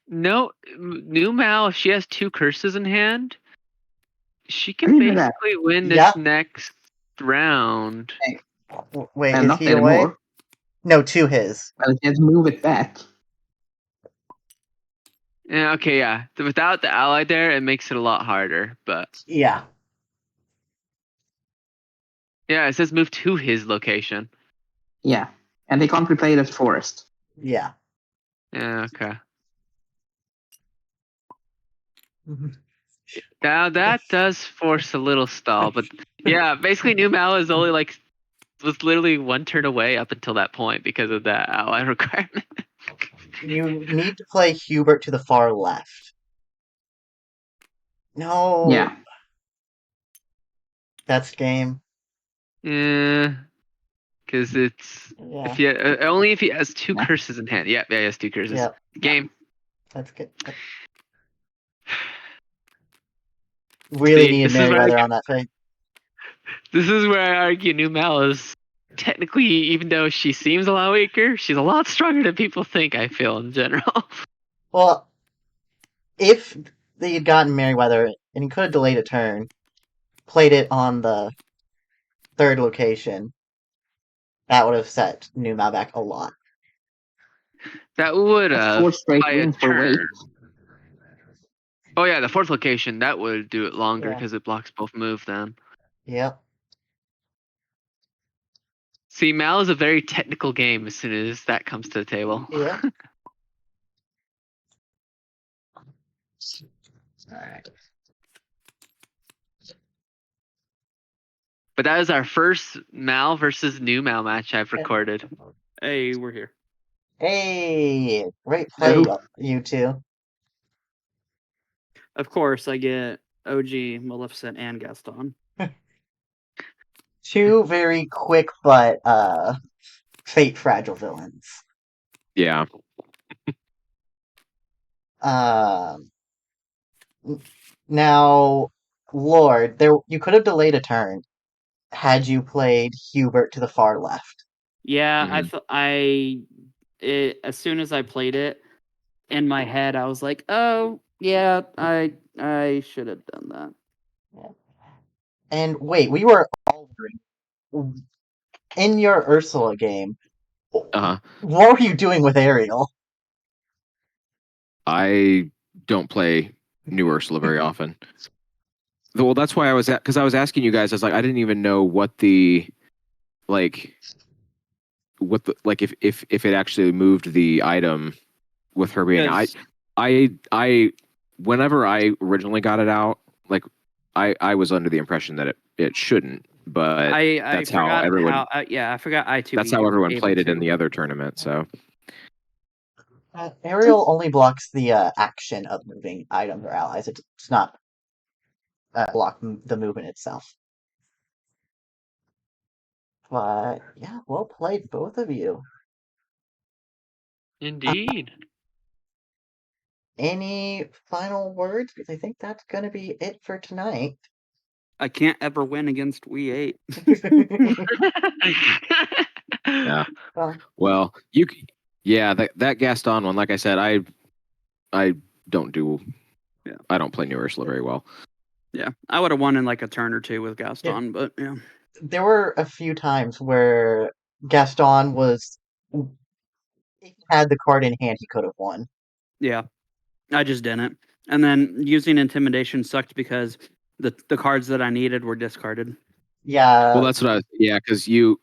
no. New Mal, if she has 2 curses in hand, she I can didn't know that. basically win Yeah. this next round. Wait, And is not he away? anymore. No, to his. Well, he has to move it back. Yeah, okay, yeah. Without the ally there, it makes it a lot harder. But Yeah. yeah, it says move to his location. Yeah. And they can't replay that forest. Yeah. Yeah, okay. Now that does force a little stall, but yeah, basically New Mal is only was literally 1 turn away up until that point because of that ally requirement. You need to play Hubert to the far left. No. Yeah. That's game. Yeah, because it's Yeah. if he only if he has 2 Yeah. curses in hand. Yeah, he has 2 curses. Yep. Game. That's good. Really See, needed this is where Merryweather on that fight. This is where I argue New Mal is technically, even though she seems a lot weaker, she's a lot stronger than people think. I feel in general. Well, if they had gotten Merryweather and he could have delayed a turn, played it on the 3rd location, that would have set New Mal back a lot. That would That's have 4 straight by a wins for weight. turn. Oh yeah, the 4th location that would do it longer Yeah. because it blocks both move. Then Yep. see, Mal is a very technical game as soon as that comes to the table. Yeah. Alright. But that is our first Mal versus New Mal match I've recorded. Hey, we're here. Hey! Great play, Hello. you two. Of course, I get OG, Maleficent, and Gaston. 2 very quick but fate fragile villains. Yeah. Now, Lord, you could have delayed a turn had you played Hubert to the far left. Yeah, as soon as I played it, in my head, I was like, oh, yeah, I should have done that. And wait, we were all wondering, in your Ursula game, Uh-huh. what were you doing with Ariel? I don't play New Ursula very often. Well, that's why I was because I was asking you guys. I was like, I didn't even know what the like if it actually moved the item with her being Yes. I whenever I originally got it out, like I was under the impression that it shouldn't. But I that's how forgot everyone. how. I forgot I2. That's how everyone played it in the other tournament. So Aerial only blocks the action of moving items or allies. It does not block the movement itself. But yeah, well played, both of you. Indeed. Any final words? Because I think that's going to be it for tonight. I can't ever win against Wii 8. yeah. Well, Well, yeah, that Gaston one. Like I said, I don't do. Yeah. I don't play New Ursula very well. Yeah, I would have won in like a turn or two with Gaston, but yeah. there were a few times where Gaston was. If he had the card in hand, he could have won. Yeah, I just didn't. And then using intimidation sucked because the cards that I needed were discarded. Yeah. Well, that's what I was. Yeah, because you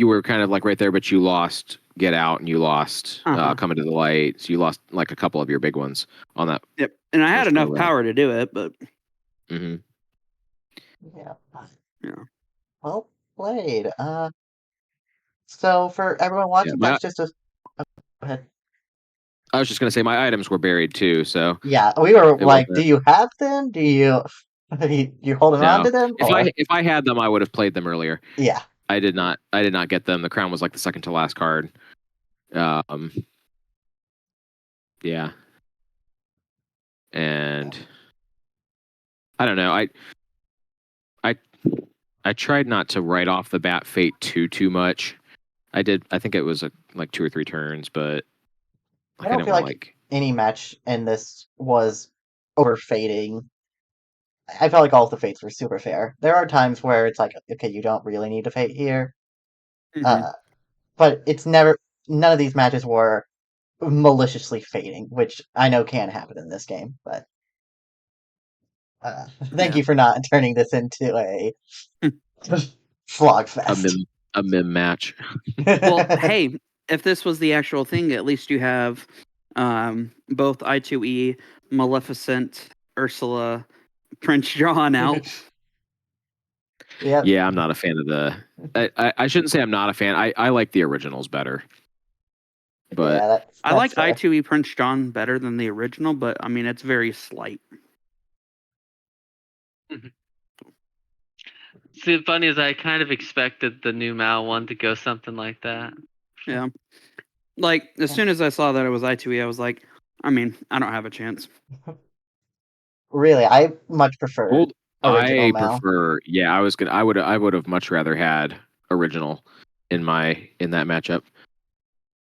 were kind of like right there, but you lost Get Out and you lost Coming to the Light. So you lost like a couple of your big ones on that. Yep, and I had first enough go-around. power to do it, but Mm-hmm. Yeah. Yeah. Well played. So for everyone watching, Yeah, that's just a. Go ahead. I was just gonna say my items were buried too. So Yeah, we were it like, wasn't- do you have them? Do you you holding on no. to them? If I had them, I would have played them earlier. Yeah. I did not get them. The crown was like the second to last card. Yeah. And I don't know. I tried not to write off the bat fate too much. I did. I think it was like 2 or 3 turns, but I don't didn't feel want like any match in this was overfading. I felt like all of the fates were super fair. There are times where it's like, okay, you don't really need to fate here. Mhm. But it's never. None of these matches were maliciously fading, which I know can happen in this game. But thank Yeah. you for not turning this into a flog fest. a mim match. Well, hey, if this was the actual thing, at least you have both I2E, Maleficent, Ursula, Prince John out. Yeah. Yeah, I'm not a fan of the. I shouldn't say I'm not a fan. I like the originals better. But Yeah, that's I like fair. I2E Prince John better than the original, but I mean it's very slight. See, the funny is, I kind of expected the new Mal one to go something like that. Yeah. Like as soon as I saw that it was I2E, I was like, I mean, I don't have a chance. Really, I much prefer well, original I Mal. prefer. Yeah, I would have much rather had original in that matchup.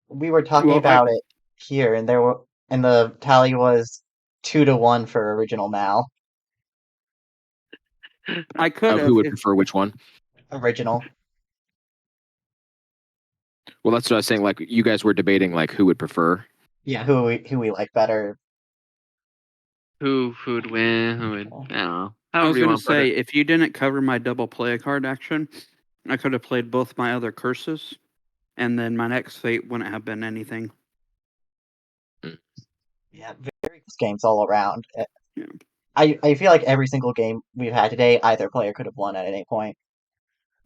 We were talking Well, about it here, and the tally was 2-1 for original Mal. I could Who have. would prefer which one? Original. Well, that's what I was saying. Like you guys were debating, like who would prefer. Yeah, who we like better. Who would win? Who would? I don't know. I was However you going want to to put say, it. if you didn't cover my double play a card action, I could have played both my other curses, and then my next fate wouldn't have been anything. Yeah, very close games all around. Yeah. I feel like every single game we've had today, either player could have won at any point.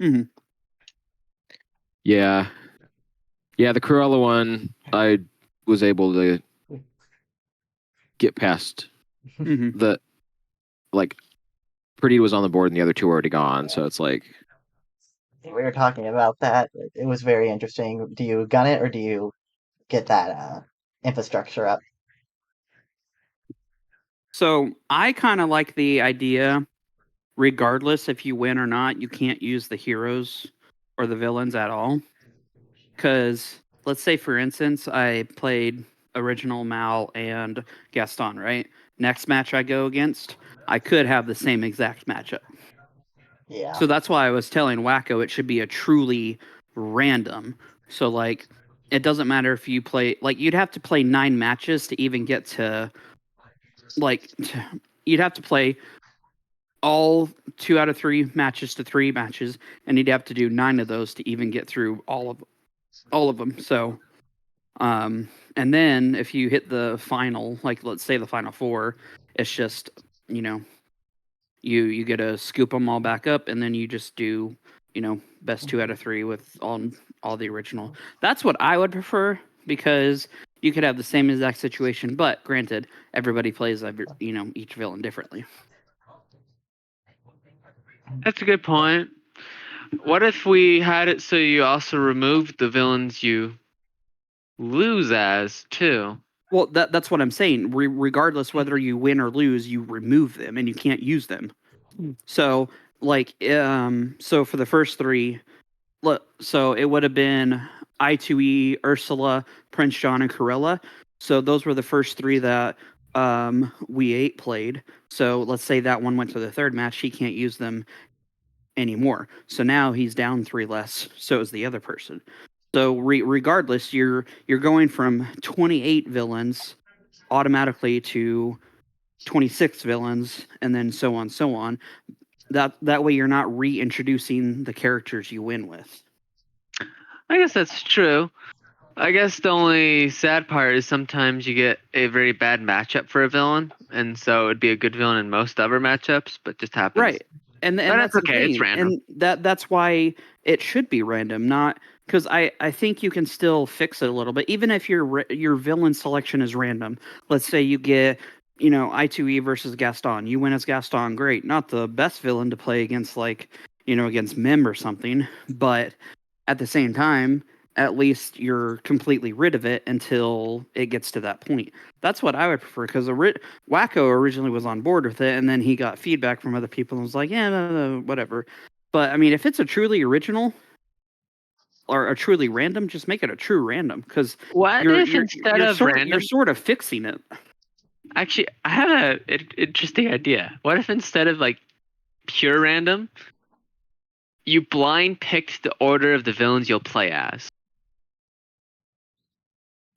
Mm-hmm. Yeah, the Cruella one, I was able to get past Mm-hmm. the like. Pretty was on the board, and the other two were already gone. So it's like We were talking about that. It was very interesting. Do you gun it or do you get that infrastructure up? So I kind of like the idea, regardless if you win or not, you can't use the heroes or the villains at all. Because let's say, for instance, I played original Mal and Gaston, right? Next match I go against, I could have the same exact matchup. Yeah. So that's why I was telling Wacko it should be a truly random. So like, it doesn't matter if you play, like, you'd have to play 9 matches to even get to, like, you'd have to play all 2 out of 3 matches to 3 matches, and you'd have to do 9 of those to even get through all of them. So, and then if you hit the final, like let's say the final 4, it's just, you You get to scoop them all back up, and then you just do, best 2 out of 3 with all the original. That's what I would prefer, because you could have the same exact situation, but granted, everybody plays each villain differently. That's a good point. What if we had it so you also removed the villains you lose as too? Well, that's what I'm saying. Regardless whether you win or lose, you remove them and you can't use them. So, so for the first 3, so it would have been I2E, Ursula, Prince John, and Corella. So those were the first 3 that we 8 played. So let's say that one went to the 3rd match, he can't use them anymore. So now he's down 3 less. So is the other person. So regardless, you're going from 28 villains automatically to 26 villains, and then so on. That way you're not reintroducing the characters you win with. I guess that's true. I guess the only sad part is sometimes you get a very bad matchup for a villain, and so it would be a good villain in most other matchups, but just happens. Right. And that's okay. the It's thing. random. And that's why it should be random, not because I think you can still fix it a little bit, even if your villain selection is random. Let's say you get I2E versus Gaston. You win as Gaston, great. Not the best villain to play against, against Mim or something, but at the same time, at least you're completely rid of it until it gets to that point. That's what I would prefer, because Wacko originally was on board with it, and then he got feedback from other people and was like, yeah, no, whatever. But I mean, if it's a truly original or a truly random, just make it a true random, because What if instead of random, you're sort of fixing it. Actually, I have an interesting idea. What if instead of pure random, you blind picked the order of the villains you'll play as?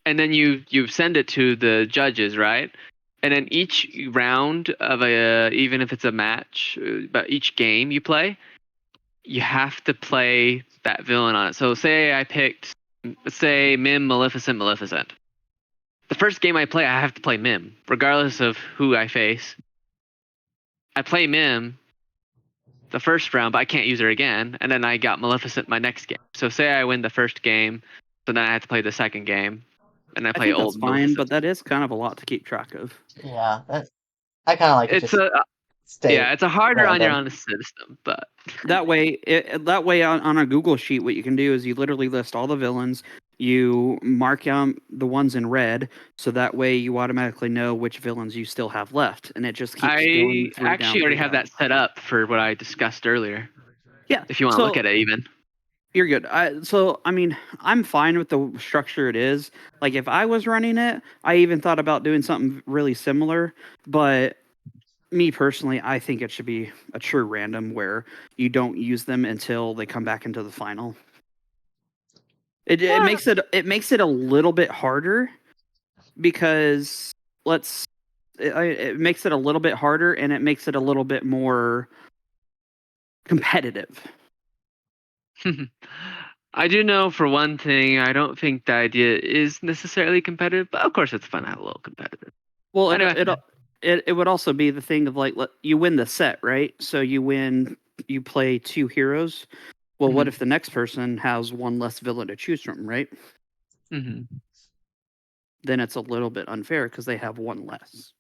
And then you send it to the judges, right? And then each round of even if it's a match, but each game you play, you have to play that villain on it. So say I picked, let's say Mim, Maleficent. The first game I play, I have to play Mim, regardless of who I face. I play Mim the first round, but I can't use her again, and then I got Maleficent my next game. So say I win the first game, so then I have to play the second game. And I play old that's fine, Maleficent. but that is kind of a lot to keep track of. Yeah, I kind of like it. It's Just stay it's a harder random. on the system, but that way on a Google sheet, what you can do is you literally list all the villains. You mark out the ones in red, so that way you automatically know which villains you still have left, and it just keeps going through. I actually already have that set up for what I discussed earlier. Yeah, if you want to look at it, even. You're good. I mean, I'm fine with the structure it is. Like, if I was running it, I even thought about doing something really similar. But me personally, I think it should be a true random where you don't use them until they come back into the final. It makes it a little bit harder, because it makes it a little bit harder, and it makes it a little bit more competitive. I do know for one thing, I don't think the idea is necessarily competitive, but of course it's fun to have a little competitive. Well, anyway. it would also be the thing of you win the set, right? So you play 2 heroes. Well, what if the next person has one less villain to choose from, right? Mm-hmm. Then it's a little bit unfair because they have one less.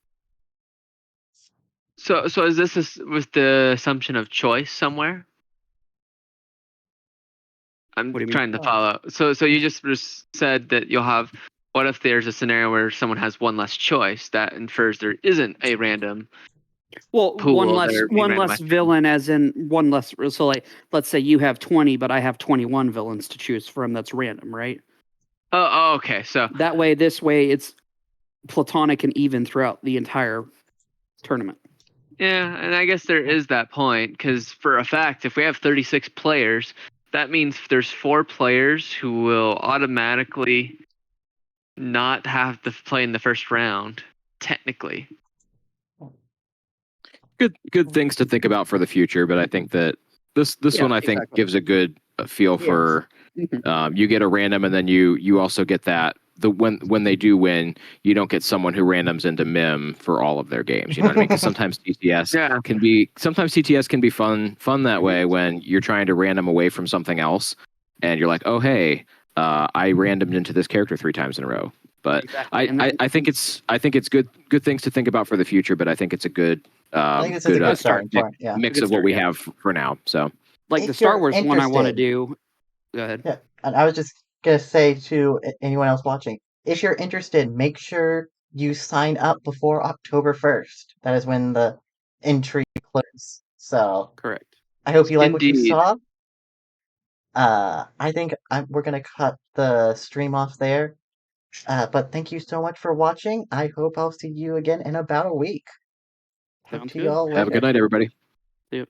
So is this with the assumption of choice somewhere? I'm trying to follow. So you just said that you'll have. What if there's a scenario where someone has one less choice? That infers there isn't a random. Well, one less villain, as in one less. So let's say you have 20, but I have 21 villains to choose from. That's random, right? Oh, okay. So that way, this way, it's platonic and even throughout the entire tournament. Yeah, and I guess there is that point, because for a fact, if we have 36 players, that means there's 4 players who will automatically not have to play in the first round, technically. Good things to think about for the future, but I think that this one I think gives a good feel for you get a random, and then you also get that when they do win, you don't get someone who randoms into MIM for all of their games. You know what I mean? Because sometimes TTS Yeah. can be fun that way when you're trying to random away from something else, and you're like, oh hey, I randomed into this character 3 times in a row. But Exactly. And I think it's good things to think about for the future. But I think it's a good I think this is a good starting point. Yeah. mix Good of what start, we yeah. have for now. So Like If the Star you're Wars one I want to interested- do. Go ahead. Yeah, and I was just gonna say to anyone else watching, if you're interested, make sure you sign up before October 1st. That is when the entry closes. So Correct. I hope you like what you Indeed. saw. I think we're gonna cut the stream off there. But thank you so much for watching. I hope I'll see you again in about a week. Talk Sounds to good. you all later. have a good night, everybody. Yep.